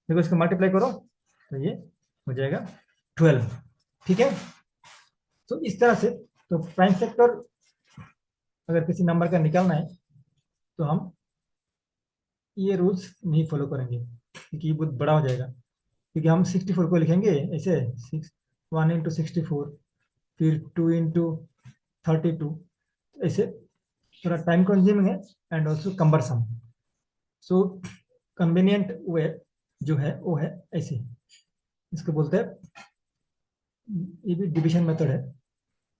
देखो इसको मल्टीप्लाई करो तो ये हो जाएगा 12. ठीक है. तो इस तरह से, तो प्राइम फैक्टर अगर किसी नंबर का निकालना है तो हम ये रूल्स नहीं फॉलो करेंगे, क्योंकि ये बहुत बड़ा हो जाएगा. क्योंकि हम 64 को लिखेंगे ऐसे 1 × 64, फिर 2 × 32, ऐसे थोड़ा टाइम कंज्यूमिंग है and also cumbersome. So convenient way जो है वो है ऐसे, इसको बोलते हैं, ये भी डिवीजन मेथड है.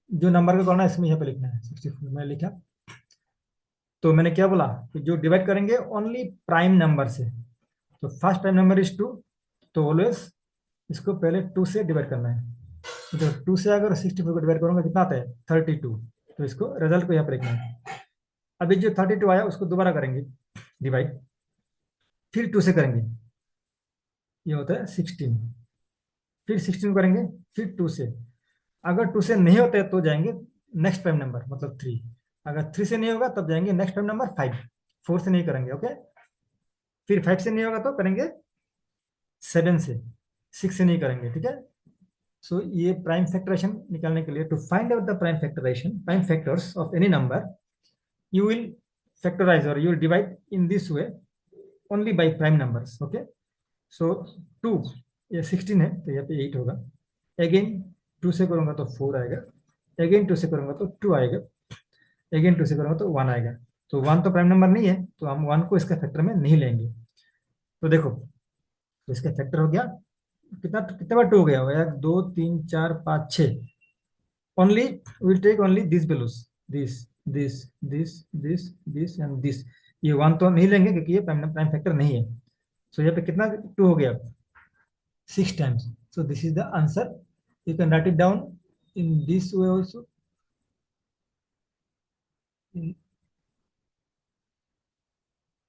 जो नंबर का करना है इसमें यहाँ पे लिखना है. 64 में लिखा. तो मैंने क्या बोला कि जो डिवाइड करेंगे ओनली प्राइम नंबर से. तो फर्स्ट प्राइम नंबर इज 2, तो ऑलवेज इसको पहले 2 से डिवाइड करना है. तो 2 से अगर 64 को डिवाइड करूंगा कितना आता है? 32. तो इसको रिजल्ट को यहाँ पर लिखना है. अभी जो 32 आया उसको दोबारा करेंगे डिवाइड, फिर 2 से करेंगे, ये होता है 16. फिर 16 करेंगे, फिर 2 से. अगर 2 से नहीं होता है तो जाएंगे नेक्स्ट प्राइम नंबर मतलब 3. अगर 3 से नहीं होगा तब जाएंगे नेक्स्ट प्राइम नंबर 5. 4 से नहीं करेंगे. ओके. फिर 5 से नहीं होगा तो करेंगे 7 से. 6 से नहीं करेंगे. ठीक है. सो ये प्राइम फैक्टराइजेशन निकालने के लिए, to find out the prime factorization, prime factors of any number, you will factorize or you will divide in this way only by prime numbers. Okay. So 2, ये 16 है तो यहाँ पे 8 होगा. अगेन 2 से करूंगा तो 4 आएगा. अगेन 2 से करूंगा तो 2 आएगा. अगेन 2 से करूंगा तो 1 आएगा. तो 1 तो प्राइम नंबर नहीं है तो हम 1 को इसका फैक्टर में नहीं लेंगे. तो देखो, तो इसका फैक्टर हो गया कितना, कितने बार 2 हो गया? 1 2 3 4 5 6. Only will take only this values, this this this this this and this. ये 1 तो नहीं लेंगे क्योंकि ये प्राइम फैक्टर नहीं है. सो यहाँ पे कितना 2 हो गया? 6 times. So this is the answer. You can write it down in this way also.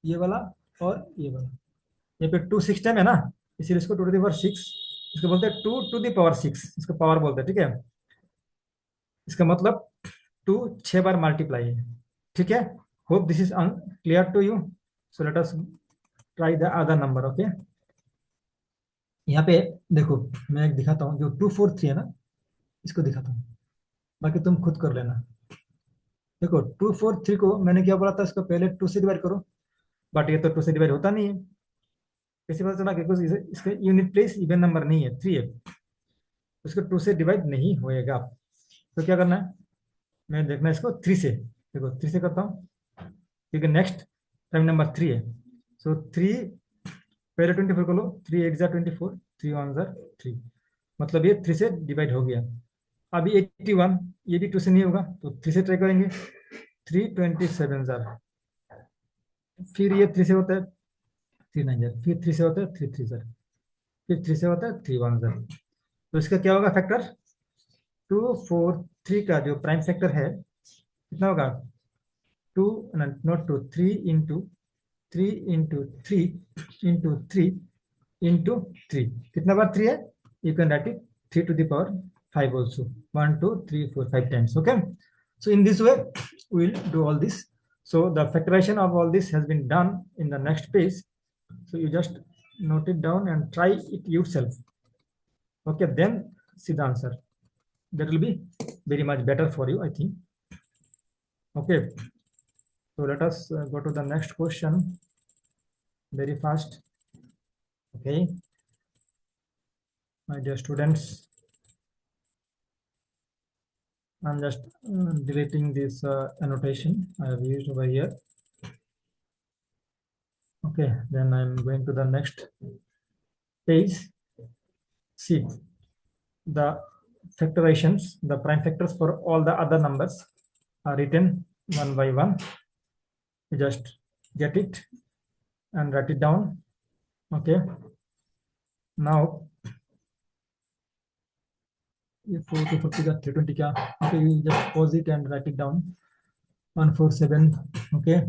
ये वाला और ये वाला. यहाँ पे 2 6 टाइम है ना, इसीलिए इसको 2 to the power 6 इसको बोलते हैं. 2 to the power 6 इसको पावर बोलते हैं. ठीक है. इसका मतलब 2 6 बार मल्टीप्लाई है. ठीक है. Hope this is clear to you. So let us try the other number. Okay, यहाँ पे देखो, मैं एक दिखाता हूँ, जो 2 4 3 है ना, इसको दिखाता हूँ, बाकी तुम खुद कर लेना। देखो 2 4 3 को मैंने क्या बोला था, इसको पहले 2 से डिवाइड करो, बट ये तो 2 से डिवाइड होता नहीं है। कैसे पता चला? क्योंकि इसका यूनिट प्लेस इवन नंबर नहीं है, 3 है, उसको 2 से डिवाइड नहीं होएगा। तो क्या करना है, मैं देखना है इसको 3 से। देखो 3 से करता हूँ, क्योंकि नेक्स्ट टाइम नंबर 3 है। सो 3, पहले 24 को लो, 3 8 जा 24, 3 1 जा 3, मतलब ये 3 से डिवाइड हो गया। अभी 81, ये भी 2 से नहीं होगा, तो 3 से ट्राई करेंगे। 3 27 जार, फिर ये 3 से होता है, 3 9 जार, फिर 3 से होता है, 3 3 जार, फिर 3 से होता है, 3 1 जार। तो इसका क्या होगा फैक्टर? 2 4 3 का जो प्राइम फैक्टर है कितना होगा? 2, नॉट 2, 3 इंटू 3 कितना बार 3 है? You can write it 3 to the power 5 also, 1 2 3 4 5 times. Okay, so in this way we will do all this. So the factorization of all this has been done in the next page, so you just note it down and try it yourself. Okay, then see the answer. That will be very much better for you, I think. Okay, so let us go to the next question very fast. Okay, my dear students, I'm just deleting this annotation I have used over here. Okay, then I'm going to the next page. See, the factorizations, the prime factors for all the other numbers are written one by one. You just get it and write it down. Okay, now 4 to 40 का 320 क्या? Okay, you just pause it and write it down. 147. Okay,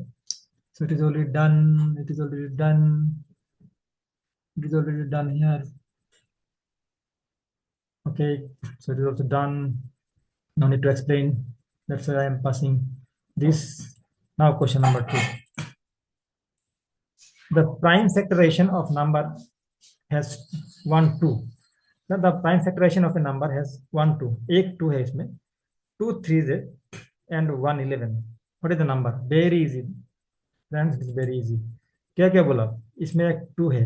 so it is already done. It is already done. It is already done here. Okay, so it is also done. No need to explain. That's why I am passing this. Now question number 2. The prime factorization of number has 1 2. The prime factorization of a number has 1 2. एक 2 है इसमें, 2 3 है and 1 11. What is the number? Very easy. Friends, it is very easy. क्या क्या बोला? इसमें एक 2 है,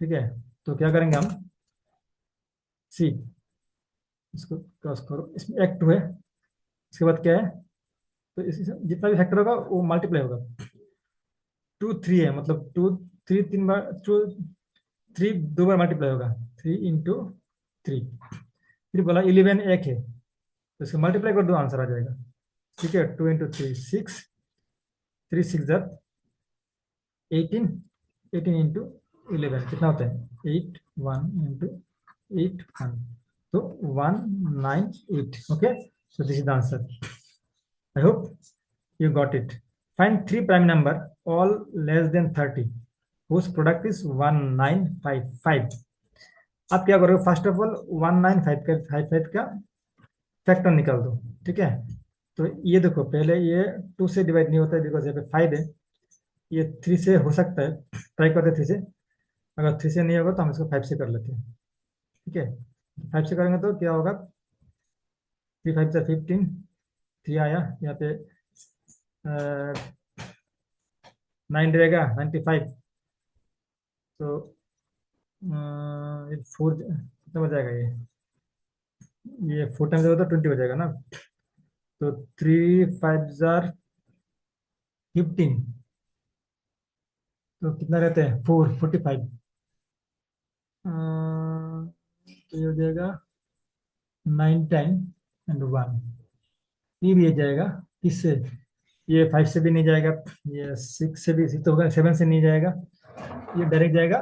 ठीक है, तो क्या करेंगे हम? सी, इसको क्रॉस करो, इसमें एक 2 है, इसके बाद क्या है? तो इसी से जितना भी फैक्टर होगा वो मल्टीप्लाई होगा। 2 3 है, मतलब 2 3 3 बार, 2 3 2 बार मल्टीप्लाई होगा, 3 × 3। फिर बोला 11 एक है, तो इसको मल्टीप्लाई कर दो, आंसर आ जाएगा। ठीक है, 2 × 3 6, 3 6 × 18 कितना होता है? 8 1 × 8 1, तो 198. Okay, so this is the answer. I hope you got it. Find 3 prime number all less than 30 whose product is 1955. आप क्या करोगे? फर्स्ट ऑफ ऑल 1955 का फैक्टर निकाल दो, ठीक है। तो ये देखो, पहले ये 2 से डिवाइड नहीं होता है बिकॉज यहाँ पे 5 है, ये 3 से हो सकता है, ट्राई करते हैं 3 से। अगर 3 से नहीं होगा तो हम इसको 5 से कर लेते हैं, ठीक है। 5 से करेंगे तो क्या होगा? 3 5 से 15, 3 आया यहाँ पे, 9 रहेगा 95, तो 4 कितना बच जाएगा? ये 4 टाइम्स होगा तो 20 हो जाएगा ना, तो 3 5 जार 15, तो कितना रहते हैं? 4 45, तो ये हो जाएगा 9 टाइम एंड 1, ये भी हो जाएगा किससे? ये 5 से भी नहीं जाएगा, ये 6 से भी, 6 तो होगा, 7 से नहीं जाएगा, ये डायरेक्ट जाएगा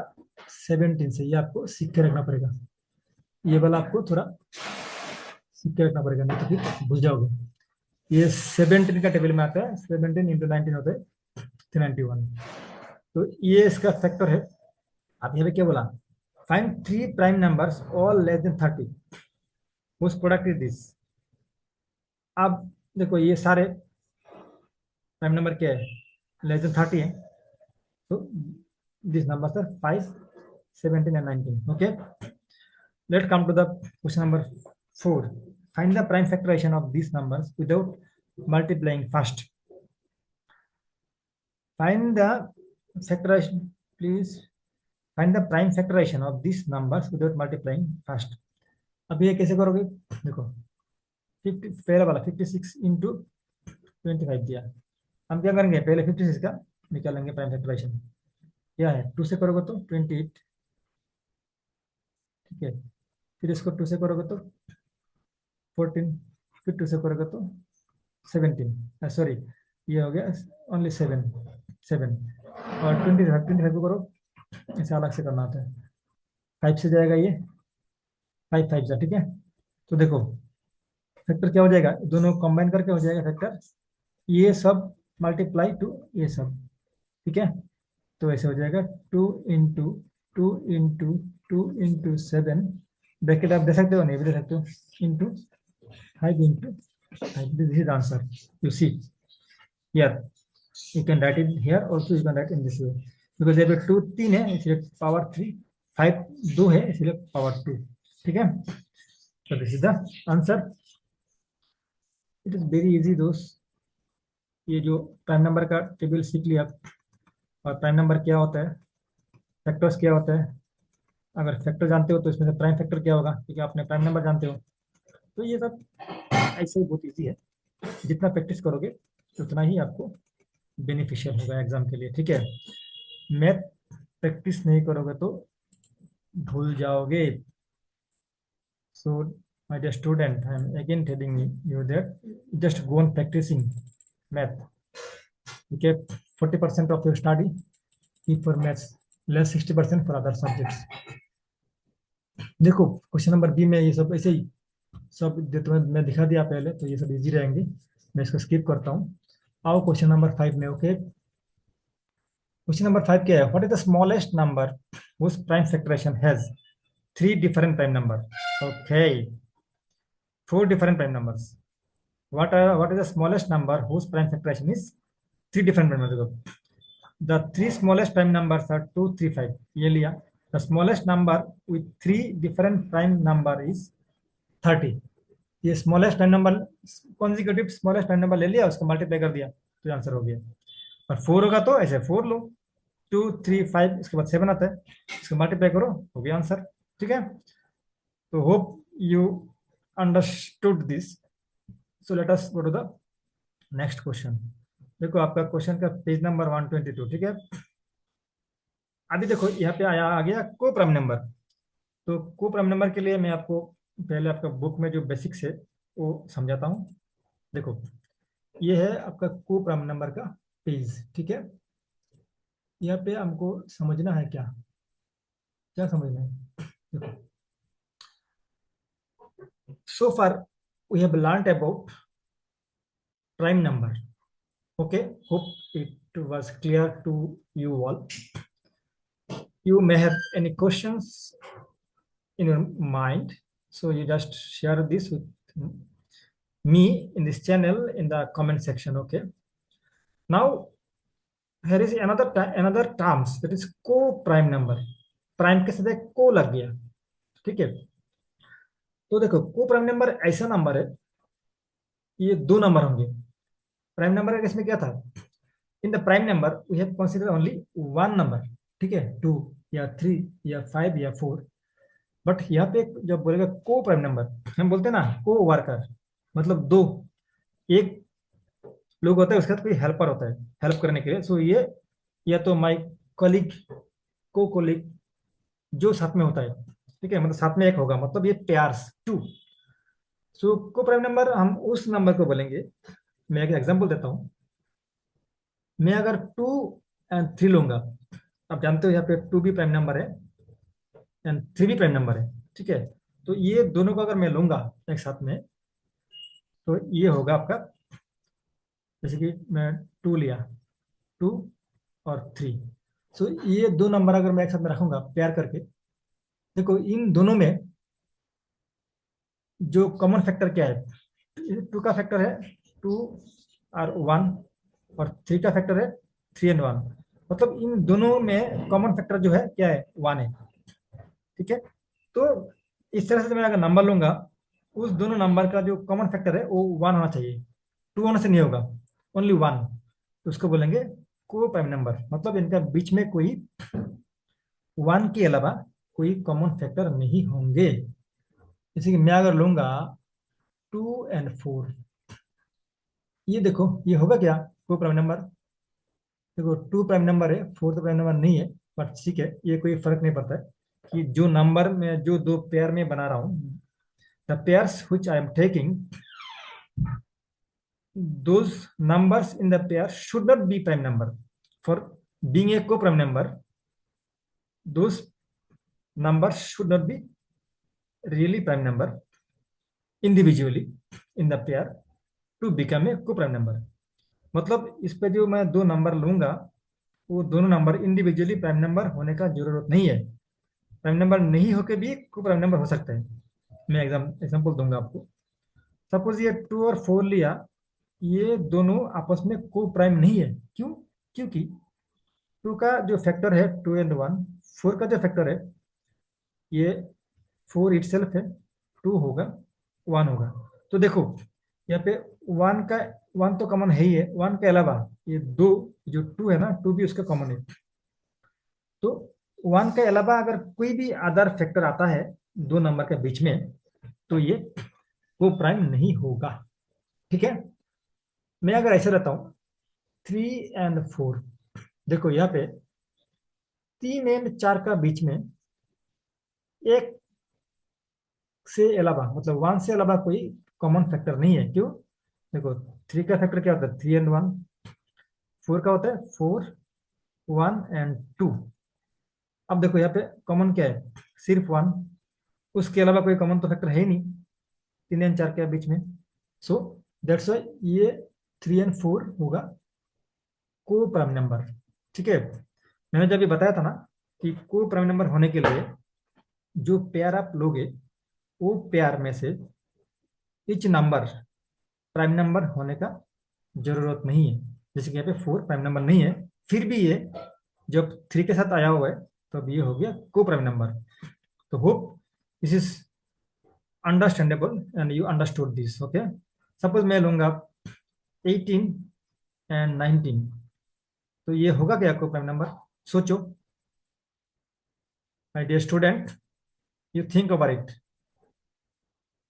17 से। ये आपको सीख के रखना पड़ेगा, ये वाला आपको थोड़ा सीख के रखना पड़ेगा, नहीं तो फिर भूल जाओगे। ये 17 का टेबल में आता है, 17 × 19 होता है 391, तो ये इसका फैक्टर है। आप यहाँ पे क्या बोला? Find 3 prime numbers all less than 30 whose product is this. अब देखो ये सारे प्राइम नंबर क्या है? लेस देन 30 है, तो these numbers are 5, 17 and 19. Okay, let's come to the question number 4. Find the prime factorization of these numbers without multiplying first. Find the factorization, please. Find the prime factorization of these numbers without multiplying first. अब ये कैसे करोगे? देखो 50 पहला वाला 56 into 25 दिया। हम क्या करेंगे? पहले 56 का निकालेंगे प्राइम फैक्टराइजेशन। क्या है? 2 से करोगे तो 28, ठीक है। फिर इसको 2 से करोगे तो 14, फिर 2 से करोगे तो 17, सॉरी ये हो गया ओनली 7 और 25 को करो, इसे अलग से करना होता है। 5 से जाएगा ये 5 5 जा, ठीक है। तो देखो फैक्टर क्या हो जाएगा, दोनों कंबाइन करके हो जाएगा फैक्टर, ये सब मल्टीप्लाई टू ये सब, ठीक है। तो ऐसे हो जाएगा 2 इंटू ब्रैकेट आप दे सकते हो, नहीं भी दे सकते हो, into 5 this is answer. You see here, you can write it here also, you can write in this way because यहाँ पे 2 3 है इसलिए पावर 3, 5 2 है इसलिए पावर 2, ठीक है। तो this is the answer. It is very easy दोस्त। ये जो प्राइम नंबर का टेबल सीख लिया, और प्राइम नंबर क्या होता है, फैक्टर्स क्या होता है, अगर फैक्टर जानते हो तो इसमें से प्राइम फैक्टर क्या होगा, क्योंकि आपने प्राइम नंबर जानते हो। तो ये सब ऐसे ही बहुत इजी है, जितना प्रैक्टिस करोगे उतना ही आपको बेनिफिशियल होगा एग्जाम के लिए, ठीक है। मैथ प्रैक्टिस नहीं करोगे तो भूल जाओगे। So my dear student, I am again telling you that just go on practising math, ठीक है। 40% ऑफ योर स्टडी की for maths, less 60% for other subjects. देखो क्वेश्चन नंबर बी में ये सब ऐसे ही सब जो तुम्हें मैं दिखा दिया पहले, तो ये सब इजी रहेंगे, मैं इसको स्किप करता हूँ। आओ क्वेश्चन नंबर 5 में। ओके, क्वेश्चन नंबर 5 क्या है? What is the smallest number whose prime factorization has 3 different prime number? Okay, 4 different prime numbers. What is the smallest number whose prime factorization is 3 different prime numbers? The 3 smallest prime numbers are 2 3 5, ये लिया। The smallest number with 3 different prime number is 30। ये smallest prime number, consecutive smallest prime number ले लिया, उसको multiply कर दिया तो answer हो गया। और 4 होगा तो ऐसे 4 लो, 2 3 5, इसके बाद 7 आता है, इसको मल्टीप्लाई करो, हो गया आंसर, ठीक है। तो hope you understood this. So let us go to the next question. देखो आपका क्वेश्चन का पेज नंबर 122, ठीक है। अभी देखो यहाँ पे आया आ गया को प्राइम नंबर। तो को प्राइम नंबर के लिए मैं आपको पहले आपका बुक में जो बेसिक्स है वो समझाता हूँ। देखो ये है आपका को प्राइम नंबर का पेज, ठीक है। यहाँ पे हमको समझना है क्या, क्या समझना है? देखो so far we have learned about prime number. Okay, hope it was clear to you all. You may have any questions in your mind, so you just share this with me in this channel in the comment section. Okay, now here is another terms, that is co-prime number। Prime के साथ को लग गया, ठीक है। तो देखो को प्राइम नंबर ऐसा नंबर है, ये 2 नंबर होंगे। प्राइम नंबर का इसमें क्या था, in the prime number we have consider only 1 number, ठीक है, 2 या 3 या 5 या 4। बट यहाँ पे जब बोलेगा को प्राइम नंबर, हम बोलते हैं ना को वर्कर, मतलब 2, एक लोग होता है उसके साथ कोई हेल्पर होता है हेल्प करने के लिए। सो ये या तो माई कलीग, को कोलिग, जो साथ में होता है, ठीक है, मतलब साथ में एक होगा, मतलब ये पेयर्स 2। सो को प्राइम नंबर हम उस नंबर को बोलेंगे। मैं एक एग्जांपल देता हूँ। मैं अगर 2 एंड 3 लूंगा, आप जानते हो यहाँ पे 2 भी प्राइम नंबर है एंड 3 भी प्राइम नंबर है, ठीक है। तो ये दोनों को अगर मैं लूंगा एक साथ में, तो ये होगा आपका, जैसे कि मैं 2 लिया, 2 और 3। सो ये 2 नंबर अगर मैं एक साथ में रखूंगा पेयर करके, देखो इन दोनों में जो कॉमन फैक्टर क्या है, 2 का फैक्टर है 2 और 1, और 3 का फैक्टर है 3 एंड 1। मतलब इन दोनों में कॉमन फैक्टर जो है क्या है, 1 है। ठीक है, तो इस तरह से मैं अगर नंबर लूंगा, उस दोनों नंबर का जो कॉमन फैक्टर है वो 1 होना चाहिए, 2 होने से नहीं होगा, ओनली 1। तो उसको बोलेंगे को प्राइम नंबर, मतलब इनका बीच में कोई 1 के अलावा कोई कॉमन फैक्टर नहीं होंगे। जैसे कि मैं अगर लूंगा 2 और 4, ये देखो ये होगा क्या, को प्राइम नंबर। देखो 2 प्राइम नंबर है, 4 तो प्राइम नंबर नहीं है, पर ठीक है, ये कोई फर्क नहीं पड़ता है कि जो नंबर में जो दो पेयर में बना रहा हूँ, the pairs which I am taking, those numbers in the pair should not be prime number. For being a co-prime number, those numbers should not be really prime number individually in the pair to become a co-prime number. मतलब इस पे जो मैं दो number लूंगा, वो दोनों number individually prime number होने का जरूरत नहीं है। प्राइम नंबर नहीं होके भी को प्राइम नंबर हो सकता है। मैं एग्जांपल दूंगा आपको। सपोज ये 2 और 4 लिया, ये दोनों आपस में को प्राइम नहीं है। क्यों? क्योंकि 2 का जो फैक्टर है 2 and 1, 4 का जो फैक्टर है ये 4 इटसेल्फ है, 2 होगा, 1 होगा। तो देखो यहाँ पे 1 का 1 तो कॉमन है ही है, 1 के अलावा ये दो, जो 2 है ना, 2 भी उसका कॉमन है। तो 1 के अलावा अगर कोई भी अदर फैक्टर आता है दो नंबर के बीच में, तो ये वो प्राइम नहीं होगा। ठीक है, मैं अगर ऐसे रहता हूँ 3 and 4, देखो यहाँ पे 3 and 4 का बीच में एक से अलावा, मतलब 1 से अलावा कोई कॉमन फैक्टर नहीं है। क्यों? देखो 3 का फैक्टर क्या होता है, 3 and 1। 4 का होता है 4, 1 and 2। अब देखो यहाँ पे कॉमन क्या है, सिर्फ 1, उसके अलावा कोई कॉमन तो फैक्टर है ही नहीं 3 and 4 के बीच में। सो दैट्स वाई ये 3 and 4 होगा को प्राइम नंबर। ठीक है, मैंने जब ये बताया था ना कि को प्राइम नंबर होने के लिए जो पेयर आप लोगे, वो पेयर में से इच नंबर प्राइम नंबर होने का जरूरत नहीं है। जैसे कि यहाँ पे 4 प्राइम नंबर नहीं है, फिर भी ये जब 3 के साथ आया हुआ है तो अब ये हो गया को प्राइम नंबर। तो hope this is understandable and you understood this. Okay, suppose मैं लूंगा 18 and 19, तो ये होगा क्या को प्राइम नंबर? सोचो my dear student, you think over it.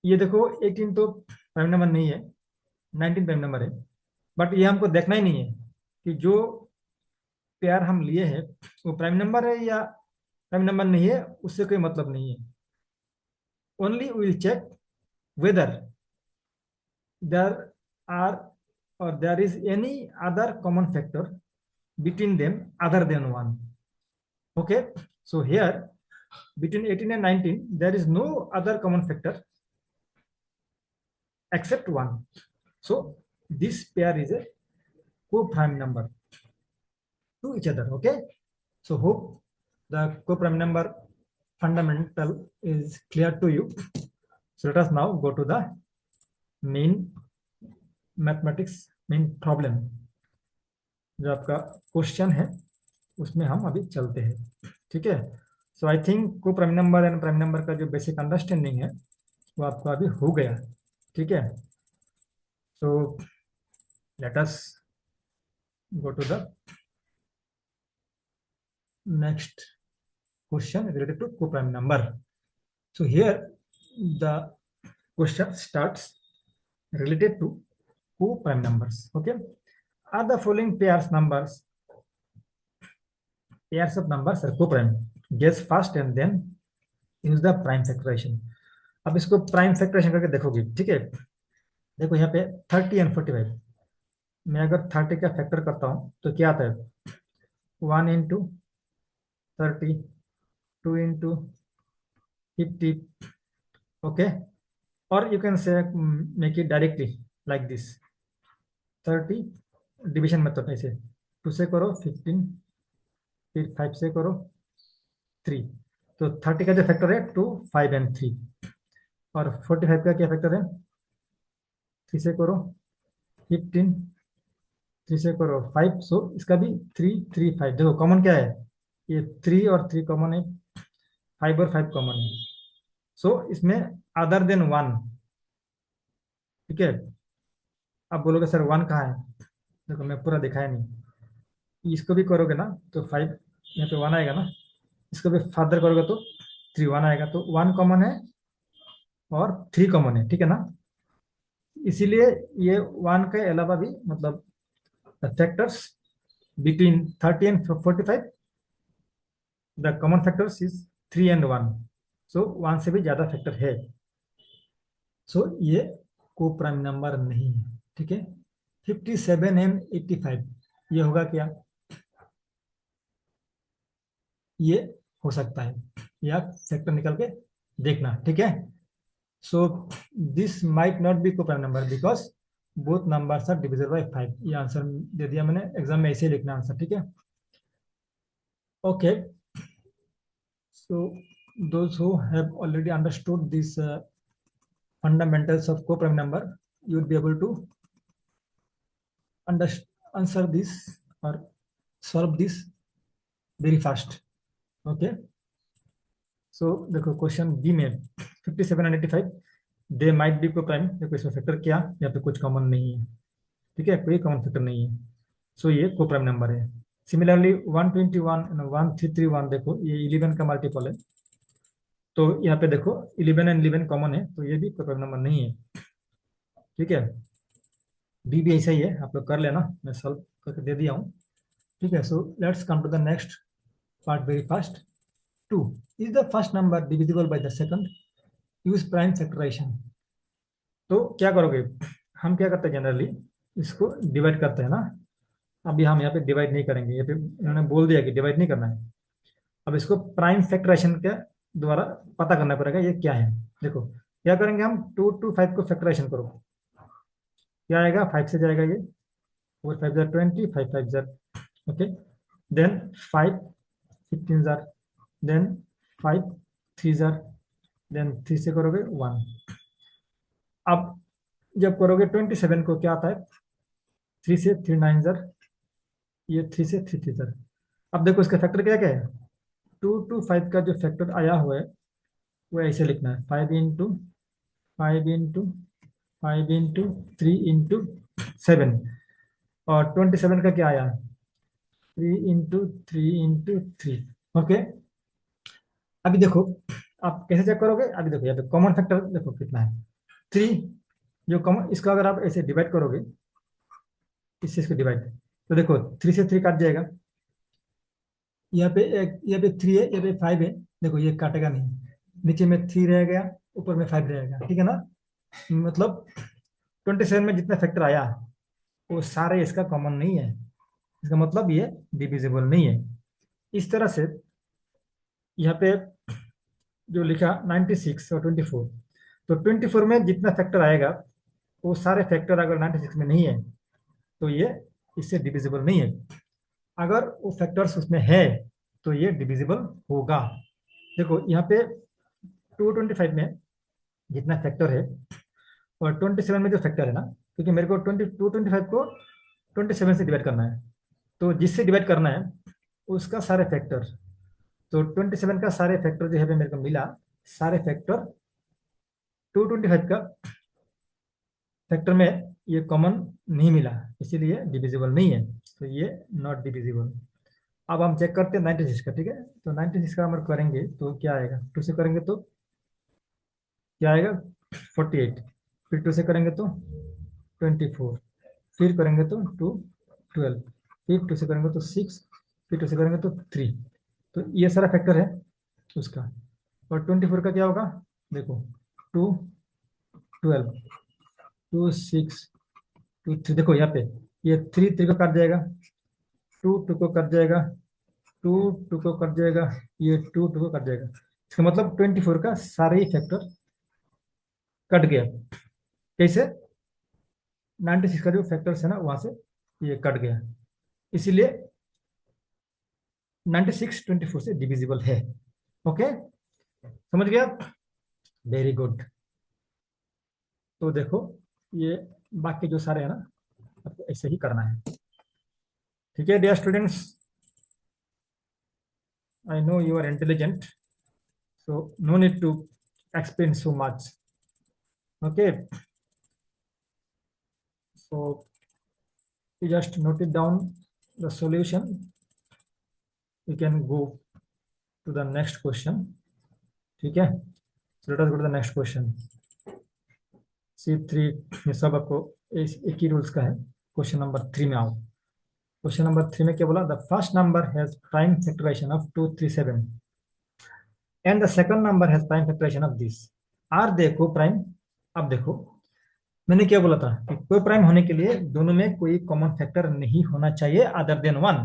ये देखो 18 तो प्राइम नंबर नहीं है, 19 प्राइम नंबर है, बट ये हमको देखना ही नहीं है कि जो पेयर हम लिए हैं वो प्राइम नंबर है या प्राइम नंबर नहीं है, उससे कोई मतलब नहीं है। Only will check whether there are or there is any other common factor between them other than 1. Okay, so here between 18 and 19 there is no other common factor except 1. So this pair is a co-prime number to each other. Okay, so hope the co-prime number fundamental is clear to you. So let us now go to the main mathematics main problem, जो आपका question है उसमें हम अभी चलते हैं। ठीक है, सो आई थिंक को prime number and prime number का जो बेसिक अंडरस्टैंडिंग है वो आपको अभी हो गया। ठीक है, so let us go to the next question related to को prime number. So here the question starts related to co-prime numbers. Okay, are the following pairs of numbers are co-prime? Guess first and then use the prime factorization. अब इसको prime factorisation करके देखोगे। ठीक है, देखो यहाँ पे 30 and 45, मैं अगर 30 का फैक्टर करता हूँ तो क्या आता है, 1 into 30, 2 into 50। ओके, और you can say make it directly like this, 30 division method, ऐसे 2 से करो 15, फिर 5 से करो 3। तो 30 का जो फैक्टर है 2, 5 and 3, और 45 का क्या फैक्टर है, 3 से करो 15, 3 से करो 5, सो इसका भी 3 3 5। देखो कॉमन क्या है, ये 3 और 3 कॉमन है, 5 और 5 कॉमन है। सो इसमें अदर देन 1, ठीक है। आप बोलोगे सर 1 कहाँ है, देखो मैं पूरा दिखाया नहीं। इसको भी करोगे ना तो 5 यहाँ पे 1 आएगा ना, इसको भी फादर करोगे तो 3 1 आएगा, तो 1 कॉमन है और 3 कॉमन है, ठीक है ना। इसीलिए ये 1 के अलावा भी मतलब factors between 30 and 45, the common factors is 3 and 1। सो 1 से भी ज्यादा फैक्टर है। सो ये को प्राइम नंबर नहीं है, ठीक है। 57 एंड 85 ये होगा क्या, ये हो सकता है, या फैक्टर निकल के देखना, ठीक है। So this might not be को prime number because both numbers are divisible by 5। ये आंसर दे दिया मैंने, एग्जाम में ऐसे ही लिखना आंसर, ठीक है। Okay, so those who have already understood this fundamentals of co-prime number, you would be able to answer this or solve this very fast. Okay, so देखो question B में 57 and 85 they might be को prime. देखो इसमें factor क्या, यहाँ पे कुछ common नहीं है, ठीक है, कोई कॉमन फैक्टर नहीं है। सो ये को प्राइम नंबर है। सिमिलरली 121 एंड 1331, देखो ये 11 का मल्टीपल है, तो यहाँ पे देखो 11 एंड 11 कॉमन है, तो ये भी को प्राइम नंबर नहीं है, ठीक है। बी भी ऐसा ही है, आप लोग कर लेना, मैं सॉल्व करके दे दिया हूँ, ठीक है। So let's come to the next part very fast. 2 is the first number divisible by the second, use prime factorization. तो क्या करोगे, हम क्या करते हैं जनरली, इसको डिवाइड करते हैं ना। अभी हम यहाँ पे डिवाइड नहीं करेंगे, यहाँ पे इन्होंने बोल दिया कि डिवाइड नहीं करना है। अब इसको प्राइम फैक्टराइजेशन के द्वारा पता करना पड़ेगा ये क्या है। देखो क्या करेंगे हम, 2 to 5 को फैक्टराइजेशन करो, क्या आएगा, 5 से जाएगा ये, 4 5 जार 20, 5 5 जार, ओके। देन 5 15 जार, देन 5 3 जार, देन 3 से करोगे 1। अब जब करोगे 27 को क्या आता है, 3 से 3 9 जार, ये 3 से 3 3 जार। अब देखो इसका फैक्टर क्या क्या है, 2 to 5 का जो फैक्टर आया हुआ है वो ऐसे लिखना है, 5 इंटू 5 इंटू 5 इंटू 3 इंटू 7। और 27 का क्या आया, 3 इंटू 3 इंटू 3, ओके। अभी देखो आप कैसे चेक करोगे, अभी देखो यहाँ पे कॉमन फैक्टर देखो कितना है, 3। जो कॉमन इसका अगर आप ऐसे डिवाइड करोगे, इससे इसको डिवाइड, तो देखो 3 से 3 काट जाएगा, यहाँ पे यहाँ पे 3 है, यहाँ पे 5 है, देखो ये काटेगा नहीं, नीचे में 3 रह गया, ऊपर में 5 रहेगा, ठीक है ना। मतलब 27 में जितना फैक्टर आया वो सारे इसका कॉमन नहीं है, इसका मतलब ये डिविजिबल नहीं है। इस तरह से यहाँ पे जो लिखा 96 और 24, तो 24 में जितना फैक्टर आएगा वो सारे फैक्टर अगर 96 में नहीं है तो ये इससे डिविजिबल नहीं है। अगर वो फैक्टर्स उसमें है तो ये डिविजिबल होगा। देखो यहाँ पे 225 में जितना फैक्टर है और 27 में जो फैक्टर है ना, क्योंकि मेरे को 225 को 27 से डिवाइड करना है, तो जिससे डिवाइड करना है उसका सारे फैक्टर, तो 27 का सारे फैक्टर जो है मेरे को मिला, सारे फैक्टर 225 का फैक्टर में ये कॉमन नहीं मिला, इसीलिए डिविजिबल नहीं है, तो ये नॉट डिविजिबल। अब हम चेक करते हैं 96 का, ठीक है। तो 96 का हम करेंगे तो क्या आएगा, 2 से करेंगे तो क्या आएगा, 48, फिर 2 से करेंगे तो 24, फिर करेंगे तो 2 12, फिर 2 से करेंगे तो 6, फिर 2 से करेंगे तो 3। तो ये सारा फैक्टर है उसका। और 24 का क्या होगा, देखो 2 12, 2 6, 2 3, देखो यहाँ पे ये 3 3 को काट जाएगा, 2 2 को कट जाएगा, 2 2 को कट जाएगा, ये 2 2 को कट जाएगा। इसका मतलब 24 का सारे ही फैक्टर कट गया। कैसे, 96 का जो फैक्टर्स है ना वहां से ये कट गया, इसीलिए 96 24 से डिविजिबल है। ओके, समझ गया, वेरी गुड। तो देखो ये बाकी जो सारे है ना आपको ऐसे ही करना है। ठीक है dear students, I know you are intelligent, so no need to explain so much. Okay, so you just note it down the solution. You can go to the next question. ठीक है, so let us go to the next question. C3 ये सब आपको एक ही rules का है. Question number 3 में आओ. क्वेश्चन नंबर 3 में क्या बोला? The first number has prime factorization of 237 and the second number has prime factorization of this. Are they coprime. अब देखो मैंने क्या बोला था कि कोई प्राइम होने के लिए दोनों में कोई कॉमन फैक्टर नहीं होना चाहिए अदर देन 1.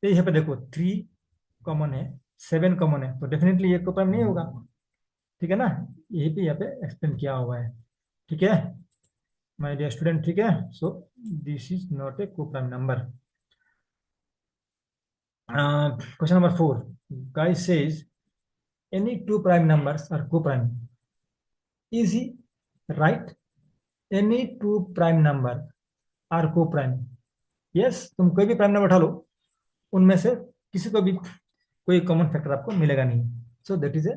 तो यहाँ पे देखो 3 कॉमन है, 7 कॉमन है, तो डेफिनेटली ये को प्राइम नहीं होगा. ठीक है ना, यही पे यहाँ पे एक्सप्लेन किया हुआ है. ठीक है माय डियर स्टूडेंट, ठीक है. So this is not a को prime number. Question number 4 guys says any two prime numbers are co-prime. Is he right? Any two prime number are co-prime. Yes, तुम कोई भी प्राइम नंबर उठा लो, उनमें से किसी को भी कोई कॉमन फैक्टर आपको मिलेगा नहीं. सो दैट इज ए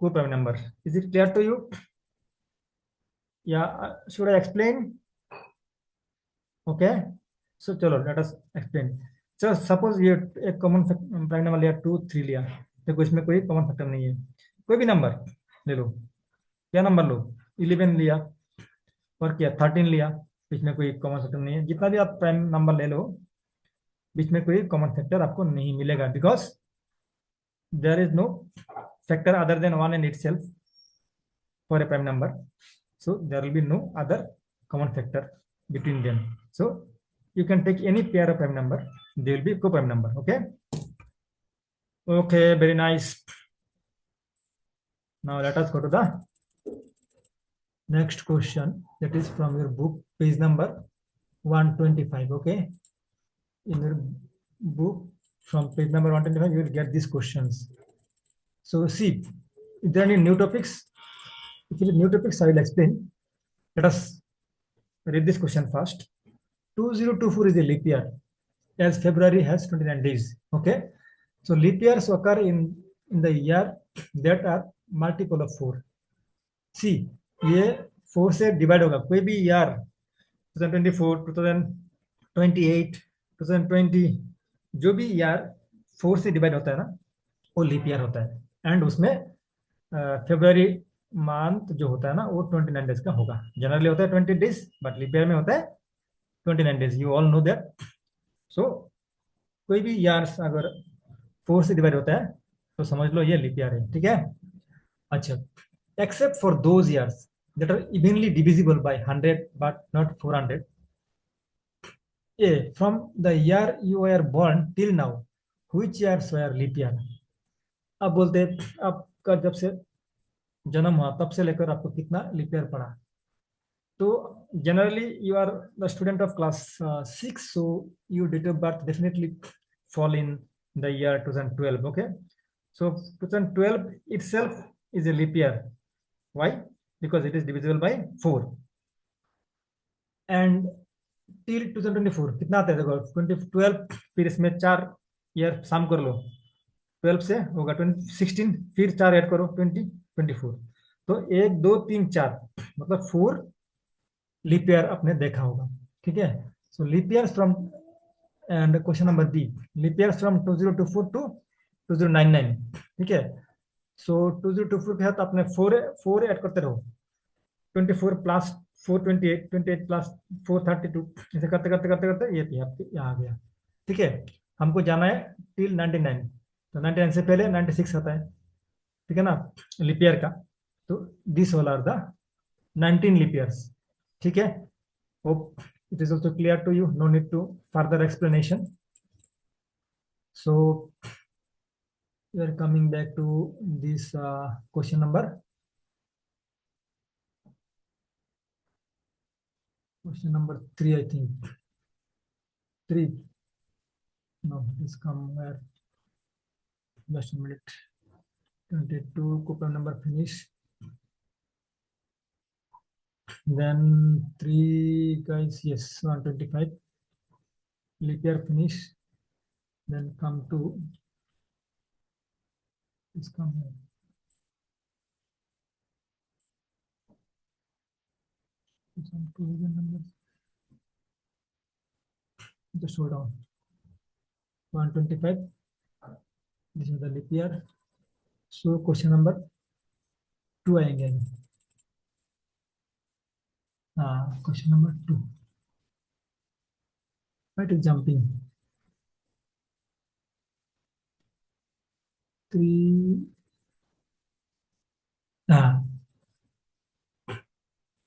को prime number. Is it clear to you या should I explain? Okay, so चलो let us explain. So suppose ये एक कॉमन प्राइम नंबर लिया 2 3 लिया, देखो इसमें कोई कॉमन फैक्टर नहीं है. कोई भी नंबर ले लो, क्या नंबर लो, 11 लिया और क्या 13 लिया, बीच में कोई कॉमन फैक्टर नहीं है. जितना भी आप प्राइम नंबर ले लो, बीच में कोई कॉमन फैक्टर आपको नहीं मिलेगा, because there is no factor other than 1 and itself for a prime number. So there will be no other common factor between them. So you can take any pair of prime number, they will be co-prime number. Okay, okay, very nice. Now let us go to the next question, that is from your book page number 125. Okay, in your book from page number 125 you will get these questions. So see, if there are any new topics, if it is new topics I will explain. Let us read this question first. 2024 is a leap year as February has 29 days. Okay, so leap years occur in the year that are multiple of 4. See, ये 4 से divide होगा. कोई भी year 2024, 2028, 2020, जो भी year 4 से divide होता है ना, वो लीप ईयर होता है. एंड उसमें फेब्रुवरी मंथ जो होता है ना, वो 29 डेज का होगा. जनरली होता है 20 डेज, बट लीप ईयर में होता है 29 days. You all know that. So कोई भी ईयर्स अगर 4 से डिवाइड होता है तो समझ लो ये लीप ईयर है. ठीक है, अच्छा, except for those years that are evenly divisible by 100 but not 400. A from the year you are born till now which years were leap year. अब बोलते हैं आपका जब से जन्म हुआ तब से लेकर आपको कितना लीप ईयर पड़ा. तो generally you are the student of class 6, so your date of birth definitely fall in the year 2012. Okay, so 2012 itself is a leap year. Why? Because it is divisible by 4. and till 2024 कितना आता है देखो, 2012 फिर इसमें 4 year शाम कर लो, 12 से होगा 2016, फिर 4 ऐड करो 2024. तो 1 2 3 4 मतलब 4 लीप ईयर आपने देखा होगा. ठीक है, so leap year from, and question number B, leap year from 2024 to 2099. ठीक है, सो 2024 के साथ आपने 4 ऐड करते रहो, 24 प्लस 4 28, 28 प्लस 4 32, ऐसे करते करते करते करते ये आपके यहाँ आ गया. ठीक है, हमको जाना है टिल 99, तो 99 से पहले 96 आता है. ठीक है ना, लीप ईयर का. तो this all are the 19 leap years. ठीक है, hope it is also clear to you, no need to further explanation. So we are coming back to this question number 3, I think 3. No, it's come where, just a minute. 22 coupon number finish, then 3 guys, yes, 125. leap year finish, then come to this, come here. Some two even numbers. Just hold on. 125. This is the leap year. So question number 2 आएंगे अभी. हाँ, question number 2. Right, is jumping. 3. हाँ,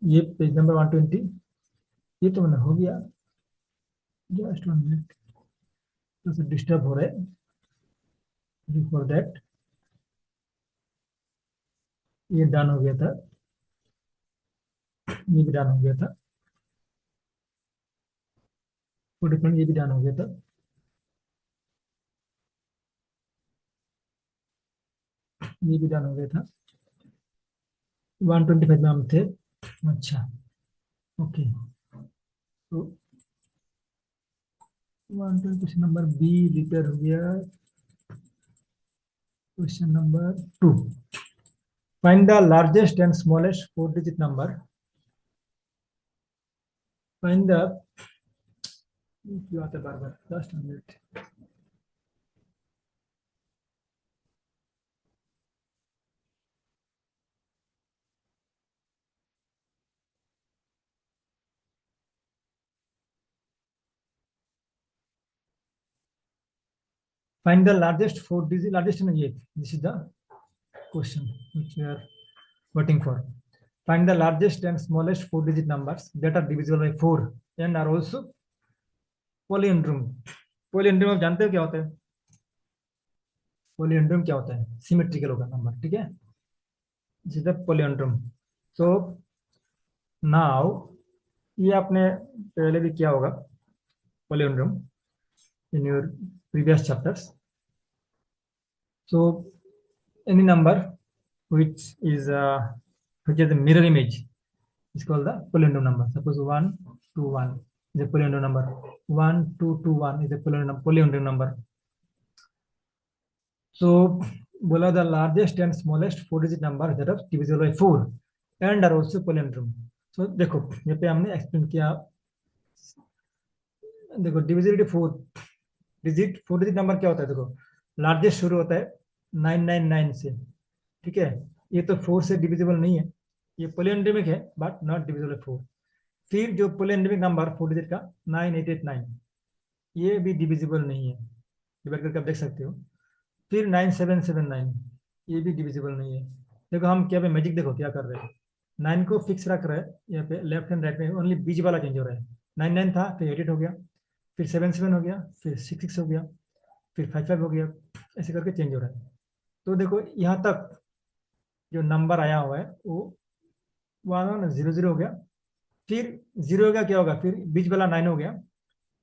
ये page number 120. ये तो मैंने हो गया. जस्ट 1 मिनट, तो डिस्टर्ब हो रहा है. बिफोर दैट ये डन हो गया था, ये भी डन हो गया था. तो डिफरेंट, ये भी डन हो गया था. ये भी डन हो गया था. 125 में हम थे. अच्छा, ओके. तो 120 क्वेश्चन नंबर बी रिपेयर हो गया. Question number 2. Find the largest and smallest 4-digit number. Find the, क्यों आता है बार बार, just minute. Find the largest 4-digit, largest and eighth. This is the question which we are waiting for. Find the largest and smallest 4-digit numbers that are divisible by 4 and are also polyandrome. Polyandrome आप जानते हो क्या होता है? Polyandrome क्या होता है? Symmetrical होगा नंबर, ठीक है? This is the polyandrome. So now ये आपने पहले भी किया होगा polyandrome in your previous chapters. So any number which is a mirror image is called the polyandrome number. Suppose 1, 2, 1 is a polyandrome number. 1, 2, 2, 1 is a polyandrome number. So बोला the largest and smallest 4-digit number that are divisible by 4 and are also polyandrome. So देखो यहाँ पे हमने explain किया. देखो divisibility 4 digit number क्या होता है? देखो लार्जेस्ट शुरू होता है 999 से, ठीक है? ये तो 4 से डिविजिबल नहीं है, ये पोलियंड्रिमिक है बट नॉट डिविजिबल 4. फिर जो पोलियंड्रिमिक नंबर 4 डिजिट का 9889, ये भी डिविजिबल नहीं है, डिवाइड करके आप देख सकते हो. फिर 9779, ये भी डिविजिबल नहीं है. देखो हम क्या पे मैजिक, देखो क्या कर रहे हैं. 9 को फिक्स रख रहे हैं यहाँ पे लेफ्ट हैंड राइट में, ओनली बीच वाला चेंज हो रहा है. 99 था, फिर 88 हो गया, फिर 77 हो गया, फिर 66 हो गया, फिर 55 हो गया, ऐसे करके चेंज हो रहा है. तो देखो यहाँ तक जो नंबर आया हुआ है वो 1100 हो गया. फिर 0 हो गया, क्या होगा? फिर बीच वाला 9 हो गया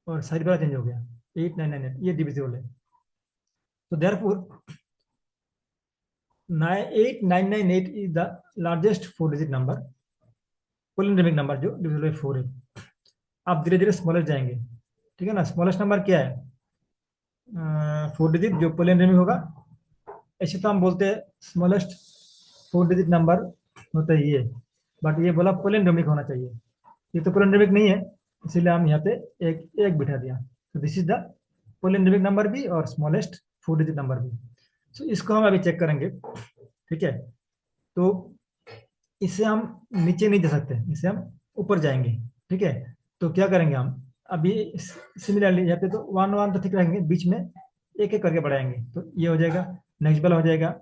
और साइड वाला चेंज हो गया 8998, ये डिविजिबल है. तो therefore 8998 is the largest 4-digit number, palindromic number जो डिविजिबल बाय 4 है. आप धीरे धीरे स्मॉलेस्ट जाएंगे, ठीक है ना? स्मॉलेस्ट नंबर क्या है? 4 डिजिट जो पोलियंड्रिमिक होगा. ऐसे तो हम बोलते हैं स्मॉलेस्ट 4-digit नंबर होता है ये, बट ये बोला पोलियंड्रिमिक होना चाहिए. ये तो पोलियंड्रिमिक नहीं है, इसीलिए हम यहाँ पे एक एक बिठा दिया. तो दिस इज द पोलियंड्रिमिक नंबर भी और स्मॉलेस्ट 4-digit नंबर भी. सो इसको हम अभी चेक करेंगे, ठीक है? तो इसे हम नीचे नहीं दे सकते, इसे हम ऊपर जाएंगे, ठीक है? तो क्या करेंगे हम अभी? सिमिलरली यहाँ पे तो 1 1 तो ठीक रहेंगे, बीच में एक एक करके बढ़ाएंगे. तो ये हो जाएगा, नेक्स्ट वाला हो जाएगा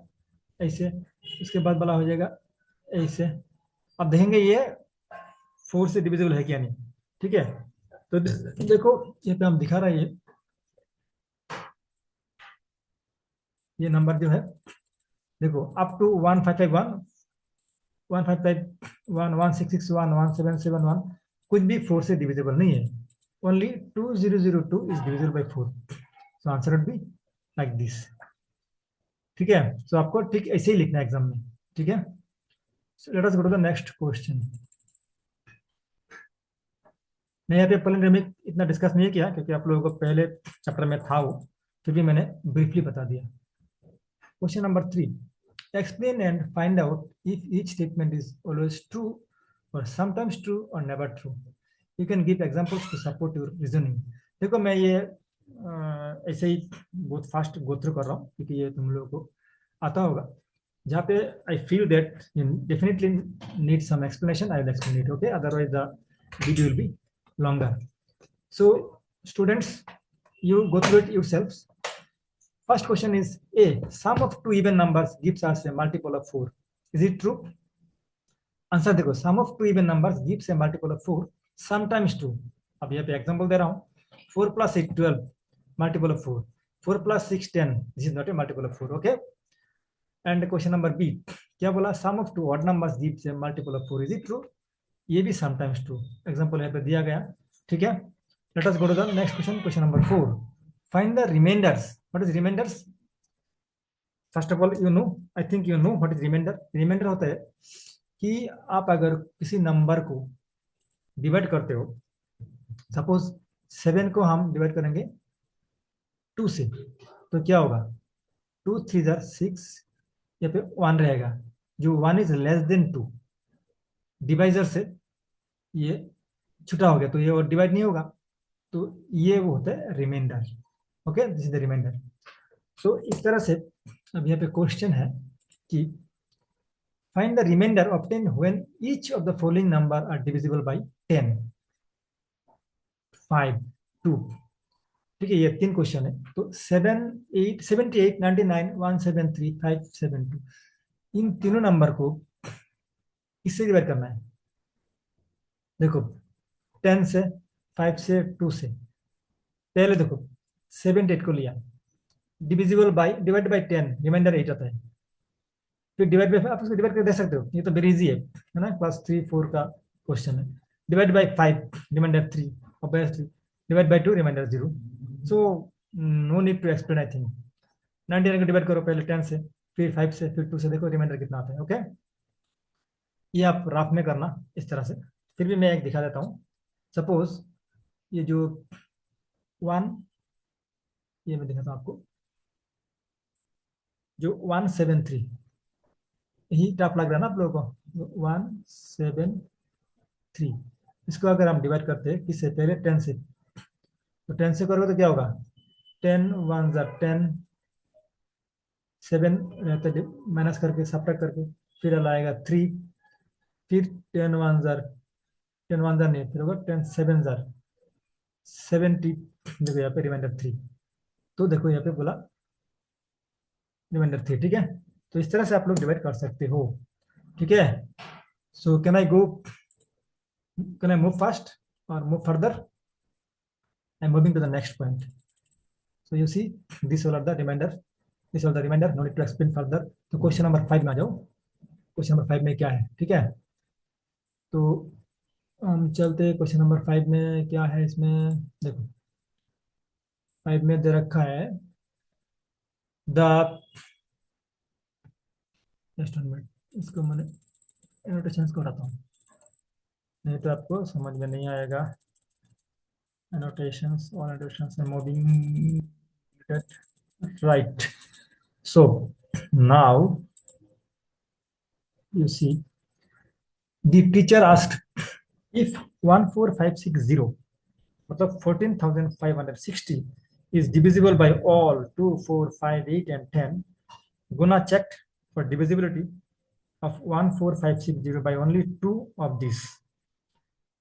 ऐसे, उसके बाद वाला हो जाएगा ऐसे. अब देखेंगे ये 4 से डिविजिबल है क्या नहीं, ठीक है? तो देखो ये पे हम दिखा रहा है, ये नंबर जो है देखो अप टू 1551, 1551, 1661, 1771 कुछ भी 4 से डिविजिबल नहीं है. Only 2002 is divisible by 4. So answer would be like this, ठीक है? सो आपको ठीक ऐसे ही लिखना है एग्जाम में, ठीक है? So let us go to the next question. मैं यहाँ पे पॉलिनोमियल इतना डिस्कस नहीं किया क्योंकि आप लोगों को पहले चैप्टर में था वो, फिर भी मैंने ब्रीफली बता दिया। Question number 3, explain and find out if each statement is always true or sometimes true or never true. You can give examples to support your reasoning. देखो मैं ये ऐसे ही बहुत फास्ट गो थ्रू कर रहा हूँ क्योंकि ये तुम लोगों को आता होगा, जहाँ पे I feel that you definitely need some explanation, I will explain it, okay, otherwise the video will be longer. So students, you go through it yourselves. First question is A. Sum of two even numbers gives us a multiple of 4. Is it true? Answer देखो, sum of two even numbers gives a multiple of 4. Sometimes true. अब यहाँ पे example दे रहा हूँ. 4 plus 8 12 multiple of 4. 4 plus 6 10. This is not a multiple of 4. Okay. And question number B. क्या बोला? Sum of two odd numbers gives a multiple of 4. Is it true? ये भी sometimes true. Example यहाँ पे दिया गया. ठीक है. Let us go to the next question. Question number 4. Find the remainders. What is remainders? First of all you know, I think you know what is remainder. Remainder होता है कि आप अगर किसी नंबर को डिवाइड करते हो, सपोज 7 को हम डिवाइड करेंगे 2 से, तो क्या होगा? 2 3 जार 6, यहाँ पे 1 रहेगा. जो 1 इज लेस देन 2, डिवाइजर से ये छुटा हो गया तो ये और डिवाइड नहीं होगा, तो ये वो होता है remainder. Okay, this is the remainder. So इस तरह से अब यहाँ पे क्वेश्चन है कि find the remainder obtained when each of the following number are divisible by 10, 5, 2. ठीक है, ये 3 क्वेश्चन है. तो 7 8 78 99 173 572, इन तीनों नंबर को किससे डिवाइड करना है? देखो 10 से, 5 से, 2 से. पहले देखो 78 को लिया, divisible by, divide by 10, remainder 8 आता है. फिर डिवाइड बाय, आप उसको डिवाइड कर दे सकते हो, ये तो वेरी इजी है ना. क्लास 3 4 का क्वेश्चन है. Divide by 5, remainder 3, obviously. Divide by 2, remainder 0. So no need to explain I think. 99 को डिवाइड करो पहले 10 से, फिर 5 से, फिर 2 से, देखो रिमाइंडर कितना आता है. ओके, ये आप राफ में करना इस तरह से. फिर भी मैं एक दिखा देता हूँ. सपोज ये जो 1, ये मैं दिखाता हूँ आपको, जो 173, यही टफ लग रहा है ना आप लोगों को. 173, इसको अगर हम डिवाइड करते हैं किससे? पहले 10 से, तो 10 से करोगे तो क्या होगा? 10 1 जार 10, 7 रहते माइनस करके, सब्ट्रैक्ट करके, फिर आएगा 3, फिर 10 1 जार, 10 1 जार नहीं, फिर होगा 10 7 जार 70. देखो यहाँ पे रिमाइंडर 3, तो देखो यहाँ पे बोला रिमाइंडर 3. ठीक है, तो इस तरह से आप लोग डिवाइड कर सकते हो. ठीक है. So can I go, can I move fast और move further? I am moving to the next point. So you see, this all are the remainder, this all the remainder, no need to explain further. तो question number 5 में आ जाओ. Question number 5 में क्या है? ठीक है, तो हम चलते हैं क्वेश्चन नंबर 5 में. क्या है इसमें? देखो 5 में दे रखा है द, जस्ट वन मिनट, इसको मैंने एनोटेशंस को हटाता हूँ, नहीं तो आपको समझ में नहीं आएगा. annotations, all annotations are moving right. So now you see, the teacher asked if 14560, मतलब 14,560 is divisible by all 2 4 5 8 and 10. Guna checked for divisibility of 14560 by only 2 of this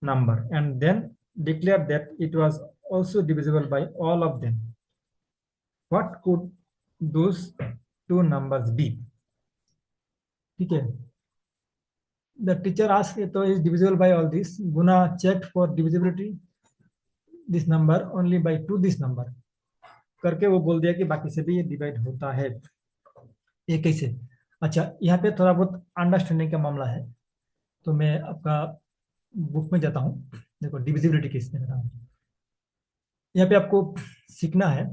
number and then declared that it was also divisible by all of them. What could those two numbers be? ठीक है. The teacher asked, तो is divisible by all this. Guna checked for divisibility this number only by 2 this number, करके वो बोल दिया कि बाकी से भी ये डिवाइड होता है. ये कैसे? अच्छा, यहाँ पे थोड़ा बहुत अंडरस्टैंडिंग का मामला है, तो मैं आपका बुक में जाता हूँ. देखो डिविजिबिलिटी किस में बताऊँ. यहाँ पे आपको सीखना है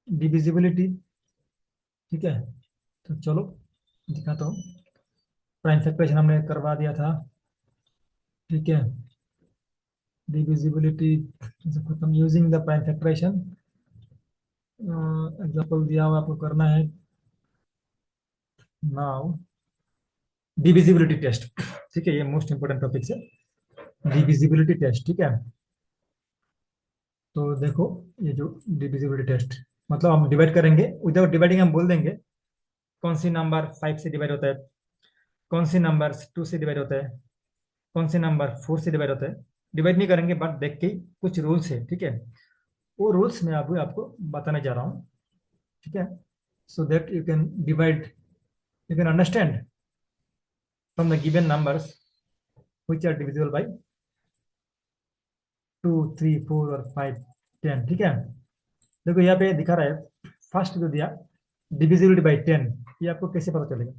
डिविजिबिलिटी. ठीक है, तो चलो दिखाता हूँ. प्राइम फैक्टराइजेशन हमने करवा दिया था. ठीक है, डिविजिबिलिटी खत्म using the prime factorization. Example दिया हुआ आपको करना है। नाउ डिविजिबिलिटी टेस्ट, ठीक है, ये मोस्ट इंपोर्टेंट टॉपिक है, डिविजिबिलिटी टेस्ट, ठीक है। तो देखो, ये जो डिविजिबिलिटी टेस्ट, मतलब हम डिवाइड करेंगे, विदाउट डिवाइडिंग हम बोल देंगे कौन सी नंबर 5 से डिवाइड होता है, कौन सी नंबर 2 से डिवाइड होता है, कौन से नंबर 4 से डिवाइड होता है। डिवाइड नहीं करेंगे बट देख के कुछ रूल्स है, ठीक है। वो रूल्स मैं अभी आपको बताने जा रहा हूँ, ठीक है। So that you can divide, you can understand from the given numbers which are divisible by 2, 3, 4 और 5, 10, ठीक है। देखो यहाँ पे दिखा रहा है, फर्स्ट जो दिया डिविजिबिलिटी बाई 10, ये आपको कैसे पता चलेगा।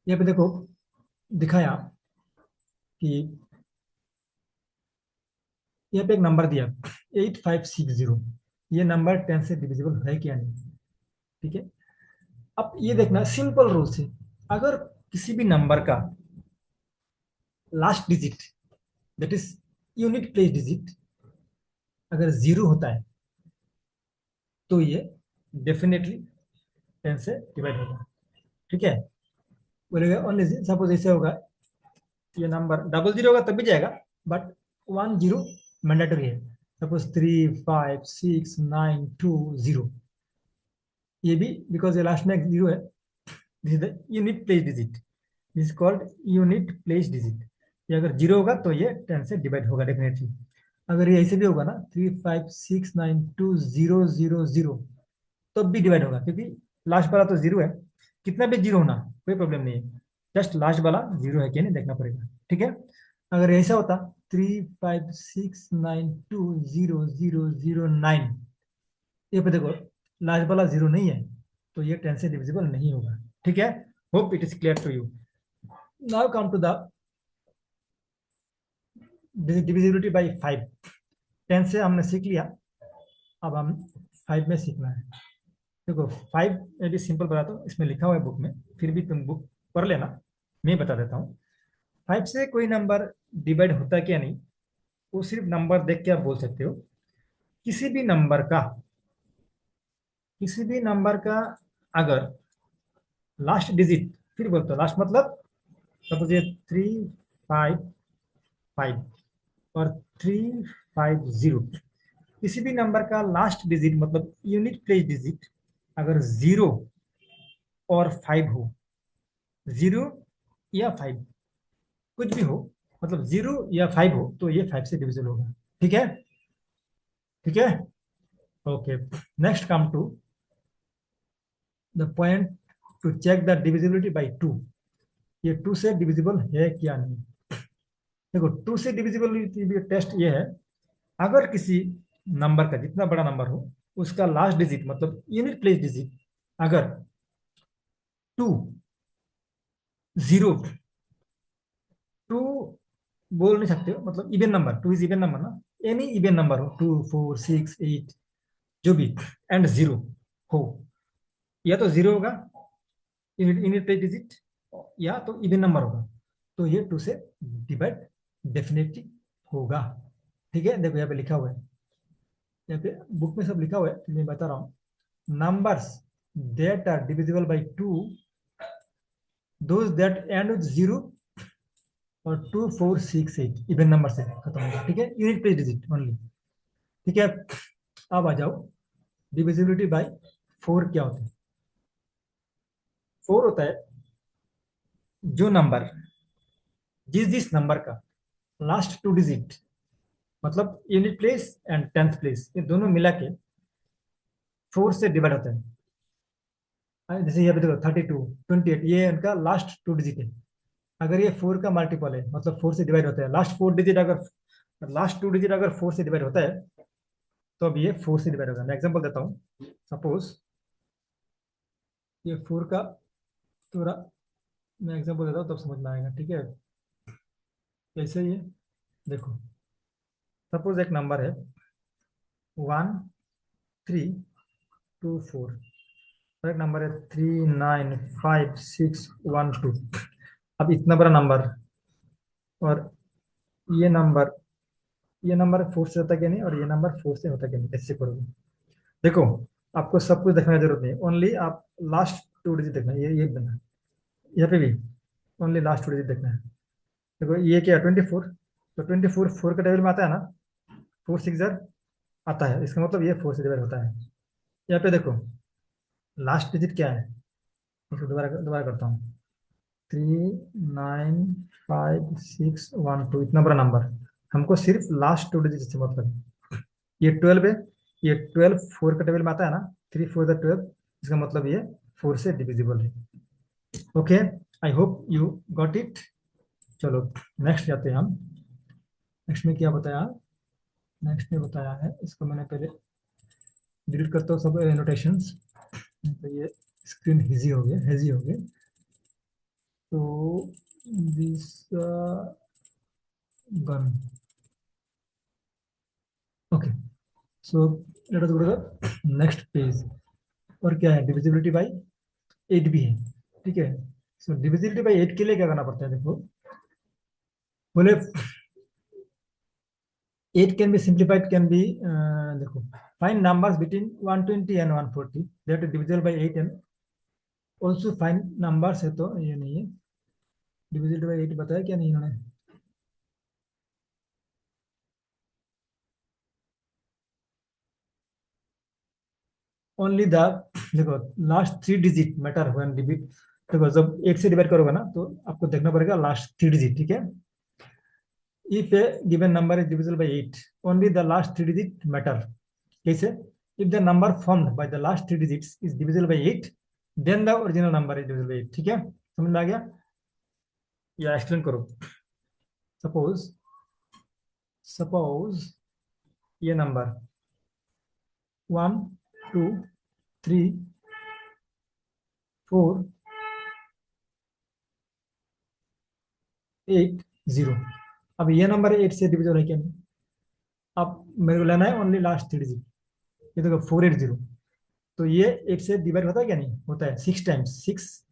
यहाँ पे देखो दिखाया कि यहाँ पे एक नंबर दिया 8560, ये नंबर 10 से डिविजिबल है क्या नहीं, ठीक है। अब ये देखना सिंपल रूल से, अगर किसी भी नंबर का last digit, that is unit place digit, अगर जीरो होता है तो ये डेफिनेटली 10 से डिवाइड होगा, ठीक है। बोलेगा ओनली, सपोज ऐसे होगा, ये नंबर डबल जीरो होगा तब भी जाएगा, बट 10 मैंडेटरी है। सपोज 3, 5, 6, 9, 2, 0, ये भी बिकॉज ये लास्ट में एक जीरो है, this is the unit place digit, this called unit place digit. ये अगर जीरो होगा तो ये 10 से डिवाइड होगा डेफिनेटली। अगर ये ऐसे भी होगा ना 3, 5, 6, 9, 2, 0, 0, 0, तब भी डिवाइड होगा, क्योंकि लास्ट वाला तो जीरो है, कितना भी जीरो होना कोई प्रॉब्लम नहीं है, जस्ट लास्ट वाला जीरो है कि नहीं देखना पड़ेगा, ठीक है। अगर ऐसा होता 3, 5, 6, 9, 2, 0, 0, 0, 9, ये पे देखो लास्ट वाला जीरो नहीं है, तो ये 10 से डिविजिबल नहीं होगा, ठीक है। Hope it is clear to you. Now come to the divisibility by 5। 10 से हमने सीख लिया, अब हम 5 में सीखना है। देखो 5 ये भी सिंपल बताता हूँ, इसमें लिखा हुआ है बुक में, फिर भी तुम बुक पढ़ लेना, मैं बता देता हूँ। 5 से कोई नंबर डिवाइड होता है क्या नहीं, वो सिर्फ नंबर देख के आप बोल सकते हो। किसी भी नंबर का, किसी भी नंबर का अगर लास्ट डिजिट, फिर बोलते हो लास्ट मतलब सपोज ये 3, 5, 5 और 3, 5, 0, किसी भी नंबर का लास्ट डिजिट मतलब यूनिट प्लेस डिजिट अगर 0 और 5 हो, 0 या 5 कुछ भी हो, मतलब 0 या 5 हो, तो ये 5 से डिविजिबल होगा, ठीक है, ठीक है। Okay, next come to the point to check the divisibility by 2, ये 2 से डिविजिबल है क्या नहीं। देखो 2 से डिविजिबिलिटी टेस्ट ये है, अगर किसी नंबर का, जितना बड़ा नंबर हो, उसका लास्ट डिजिट मतलब यूनिट प्लेस डिजिट अगर 2, 0, 2 बोल नहीं सकते हो, मतलब even number, 2 is even number ना, एनी इवन नंबर हो, 2, 4, 6, 8 जो भी, एंड 0 हो, या तो 0 होगा यूनिट प्लेस डिजिट, या तो इवन नंबर होगा, तो ये 2 से डिवाइड डेफिनेटली होगा, ठीक है। देखो यहाँ पे लिखा हुआ है, यहाँ पे बुक में सब लिखा हुआ है, तो मैं बता रहा हूँ। Numbers that are divisible by 2, those that end with 0 और 2, 4, 6, 8 इवन नंबर से खत्म होगा, ठीक है, यूनिट प्लेस डिजिट ओनली, ठीक है। अब आ जाओ डिविजिबिलिटी बाई 4 क्या होता है। 4 होता है जो नंबर, जिस नंबर का लास्ट 2 डिजिट मतलब unit place and 10th place, ये दोनों मिला के 4 से डिवाइड होता है। जैसे यहाँ पे देखो 32, 28, ये इनका लास्ट 2 डिजिट है, अगर ये 4 का मल्टीपल है मतलब 4 से डिवाइड होता है, लास्ट 4 डिजिट अगर, लास्ट 2 डिजिट अगर 4 से डिवाइड होता है, तो अब ये 4 से डिवाइड होगा। मैं एग्जांपल देता हूँ, सपोज ये 4 का थोड़ा, मैं एग्जांपल देता हूँ तब समझ में आएगा, ठीक है। कैसे ये देखो, सपोज एक नंबर है 1, 3, 2, 4, और एक नंबर है 3, 9, 5, 6, 1, 2। अब इतना बड़ा नंबर और ये नंबर ये नंबर 4 से होता है क्या नहीं, और ये नंबर 4 से होता है क्या नहीं, कैसे करोगे? देखो, आपको सब कुछ देखने की जरूरत नहीं, ओनली आप लास्ट 2 डिजिट देखना है, ये देखना है। यहाँ पे भी ओनली लास्ट 2 डिजिट देखना है। देखो ये क्या है, 24। तो 24 4 के टेबल में आता है ना, 4 6 आता है, इसका मतलब ये 4 से डिवाइड होता है। यहाँ पे देखो लास्ट डिजिट क्या है, इसको दोबारा दोबारा करता हूँ। 3 9 5 6 1 2, इतना बड़ा नंबर, हमको सिर्फ लास्ट 2 डिजिट से मतलब है। ये 12 है, ये 12 4 का टेबल में आता है ना, 3 4 12, इसका मतलब ये 4 से डिविजिबल है। Okay, I hope you got it. चलो नेक्स्ट जाते हैं हम। नेक्स्ट में क्या बताया, नेक्स्ट में बताया है, इसको मैंने पहले डिलीट करता हूँ सब नोटेशंस, तो ये स्क्रीन हिजी हो गया, हेजी हो गया। तो दिस गन, okay. So let us go to the next page. और क्या है, डिविजिबिलिटी बाई 8 भी है, ठीक है। सो डिविजिबिलिटी बाई 8 के लिए क्या करना पड़ता है, देखो बोले 8 can be simplified, can be, देखो find numbers between 120 and 140, that is divisible by 8, and also find numbers है, तो ये नहीं है, डिविजिबल बाई 8 बताया क्या नहीं इन्होंने? ओनली द, देखो लास्ट 3 डिजिट मैटर व्हेन डिविड, देखो जब 8 से डिवाइड करोगे ना, तो आपको देखना पड़ेगा लास्ट 3 डिजिट, ठीक है। If a given number is divisible by 8, only the last 3 digit matter. कैसे? If the number formed by the last 3 digits is divisible by 8, then the original number is divisible by 8, ठीक है। समझ में आ गया? या explain करो। Suppose, suppose ये number 1 2 3 4 8 0, अब ये नंबर 8 से डिविजिबल है क्या नहीं? अब मेरे को लेना है ओनली लास्ट 3 डिजिट। ये देखो 480, तो ये 8 से डिवाइड होता है क्या नहीं? होता है, 6 टाइम्स 6,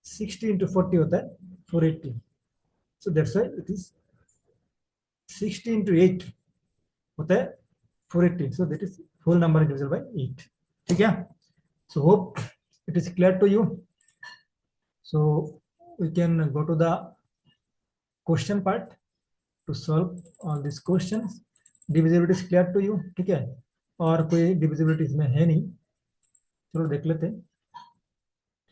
60 × 40 होता है 480। So that's why it is 60 × 8 होता है 480, so that is whole number divisible by 8, ठीक है। So hope it is clear to you. So we can go to the question part to solve all this questions. Divisibility is clear to you, ठीक है। और कोई divisibility इसमें है नहीं, चलो देख लेते हैं,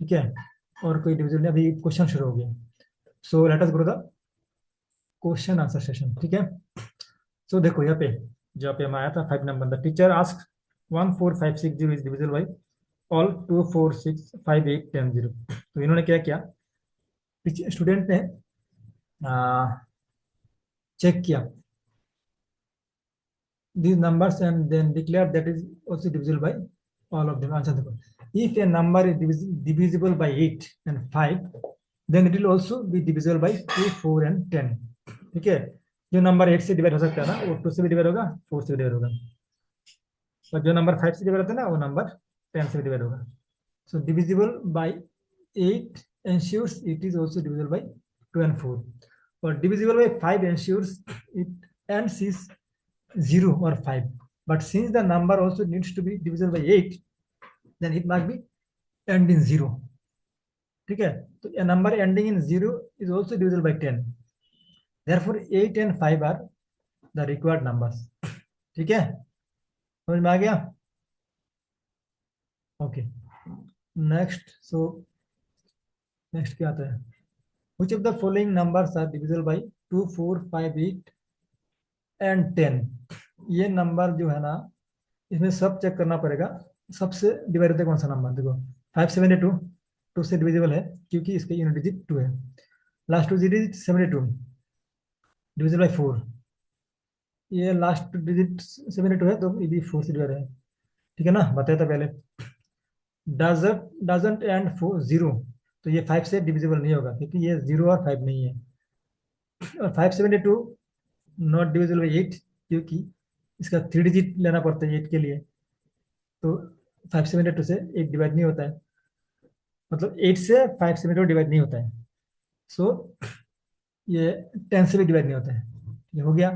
ठीक है। और कोई डिविजिबिलिटी, अभी क्वेश्चन शुरू हो गया। So let us go to the question answer session, ठीक है। सो देखो यहाँ पे, जो पे हमारा आया था 5 number, the teacher ask 14560 is divisible by all 2465810। तो इन्होंने क्या किया, स्टूडेंट ने चेक किया these numbers and then declare that is also divisible by all of them. Answer देखो, if a number is divisible by 8 and 5, then it will also be divisible by 2 4 and 10, ठीक है। जो number 8 से divide हो सकता है ना, वो 2 से भी डिवाइड होगा, 4 से भी डिवाइड होगा, और जो नंबर 5 से डिवाइड होता है ना, वो नंबर 10 से भी डिवाइड होगा। सो divisible by 8 ensures it is also divisible by 2 and 4, or divisible by 5 ensures it ends is 0 or 5. But since the number also needs to be divisible by 8, then it must be end in 0, ठीक है। तो a number ending in 0 is also divisible by 10. Therefore 8 and 5 are the required numbers, ठीक है। समझ में आ गया? Okay, next. So next क्या आता है, which of the following numbers are divisible by 2 4 5 8 and 10? ये नंबर जो है ना, इसमें सब चेक करना पड़ेगा, सबसे डिवाइड होता है कौन सा नंबर। देखो 572 2 से डिविजिबल है, क्योंकि इसके यूनिट डिजिट 2 है। लास्ट 2 डिजिट 72 डिविजिबल बाई 4, ये लास्ट डिजिट 72 है, तो ये भी 4 से डिवाइड है, ठीक है ना, बताया था पहले। डजंट एंड 0, तो ये 5 से डिविजिबल नहीं होगा, क्योंकि ये 0 और 5 नहीं है। और 572 नॉट डिविजिबल बाई 8, क्योंकि इसका 3 डिजिट लेना पड़ता है 8 के लिए, तो 572 से 8 डिवाइड नहीं होता है, मतलब 8 से 572 डिवाइड नहीं होता है। सो ये 10 से भी डिवाइड नहीं होता है, ये हो गया।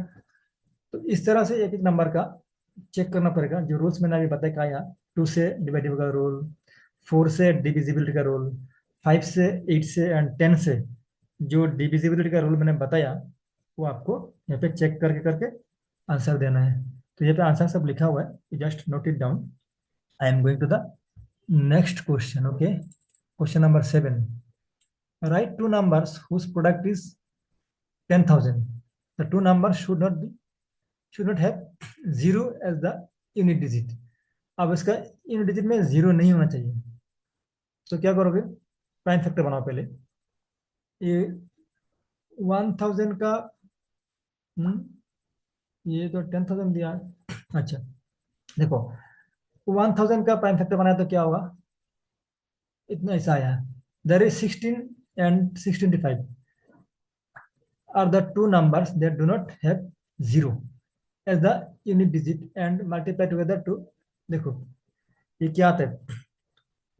तो इस तरह से एक एक नंबर का चेक करना पड़ेगा। जो रूल्स मैंने अभी बताया क्या, 2 से डिवाइडेबल का रूल, 4 से डिविजिबिलिटी का रूल, 5 से, 8 से एंड 10 से जो डिविजिबिलिटी का रूल मैंने बताया, वो आपको यहाँ पे चेक करके करके आंसर देना है। तो यहाँ पे आंसर सब लिखा हुआ है, just note it down. I am going to the next question. Okay, question number 7, write two numbers whose product is 10,000। The two number should not have zero as the unit digit. अब इसका unit digit में zero नहीं होना चाहिए, तो क्या करोगे, prime factor बनाओ पहले। ये 1,000 का, ये तो 10,000 दिया है। अच्छा, देखो 1,000 का प्राइम फैक्टर बनाया तो क्या होगा, इतना ऐसा आया, there is 16 and 65 are the two numbers that do not have zero as the unit digit and multiply together to, देखो ये क्या आता है,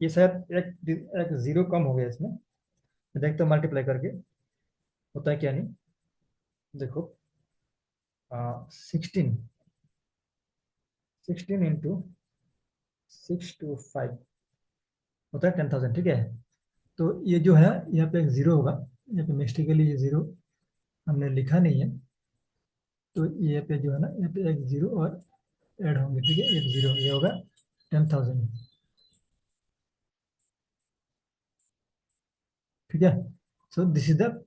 ये शायद एक जीरो कम हो गया इसमें, देखते हो मल्टीप्लाई करके होता है क्या नहीं। देखो 16 इंटू 625 होता है 10,000, ठीक है। तो ये जो है यहाँ पे एक जीरो होगा, यहाँ पे मिस्टेकली ये जीरो हमने लिखा नहीं है, तो ये पे जो है ना, यहाँ पे एक जीरो और ऐड होंगे, ठीक है, एक जीरो, ये होगा 10,000, ठीक है। So this is the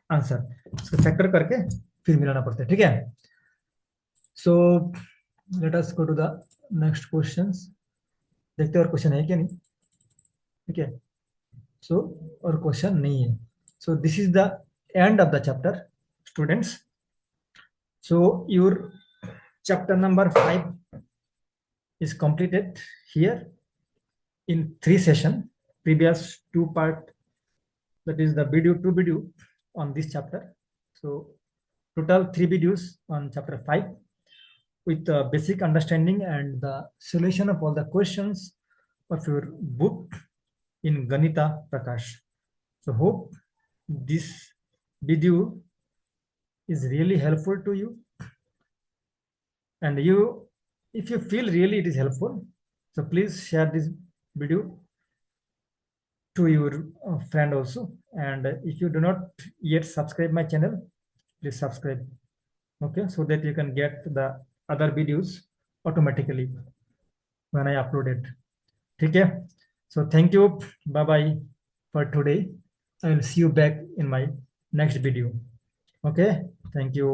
answer. इसको फैक्टर करके फिर मिलाना पड़ता है, ठीक है। So let us go to the next questions. देखते हैं और क्वेश्चन है क्या नहीं, ठीक है। सो और क्वेश्चन नहीं है। So this is the end of the chapter students. So your chapter number 5 is completed here in 3 session. Previous 2 part, that is the video 2 video on this chapter. So total 3 videos on chapter 5 with the basic understanding and the solution of all the questions of your book in Ganita Prakash. So hope this video is really helpful to you, and you, if you feel really it is helpful, so please share this video to your friend also. And if you do not yet subscribe my channel, please subscribe, okay, so that you can get the other videos automatically when I upload it, okay. So thank you, bye bye for today. I will see you back in my next video, okay. Thank you.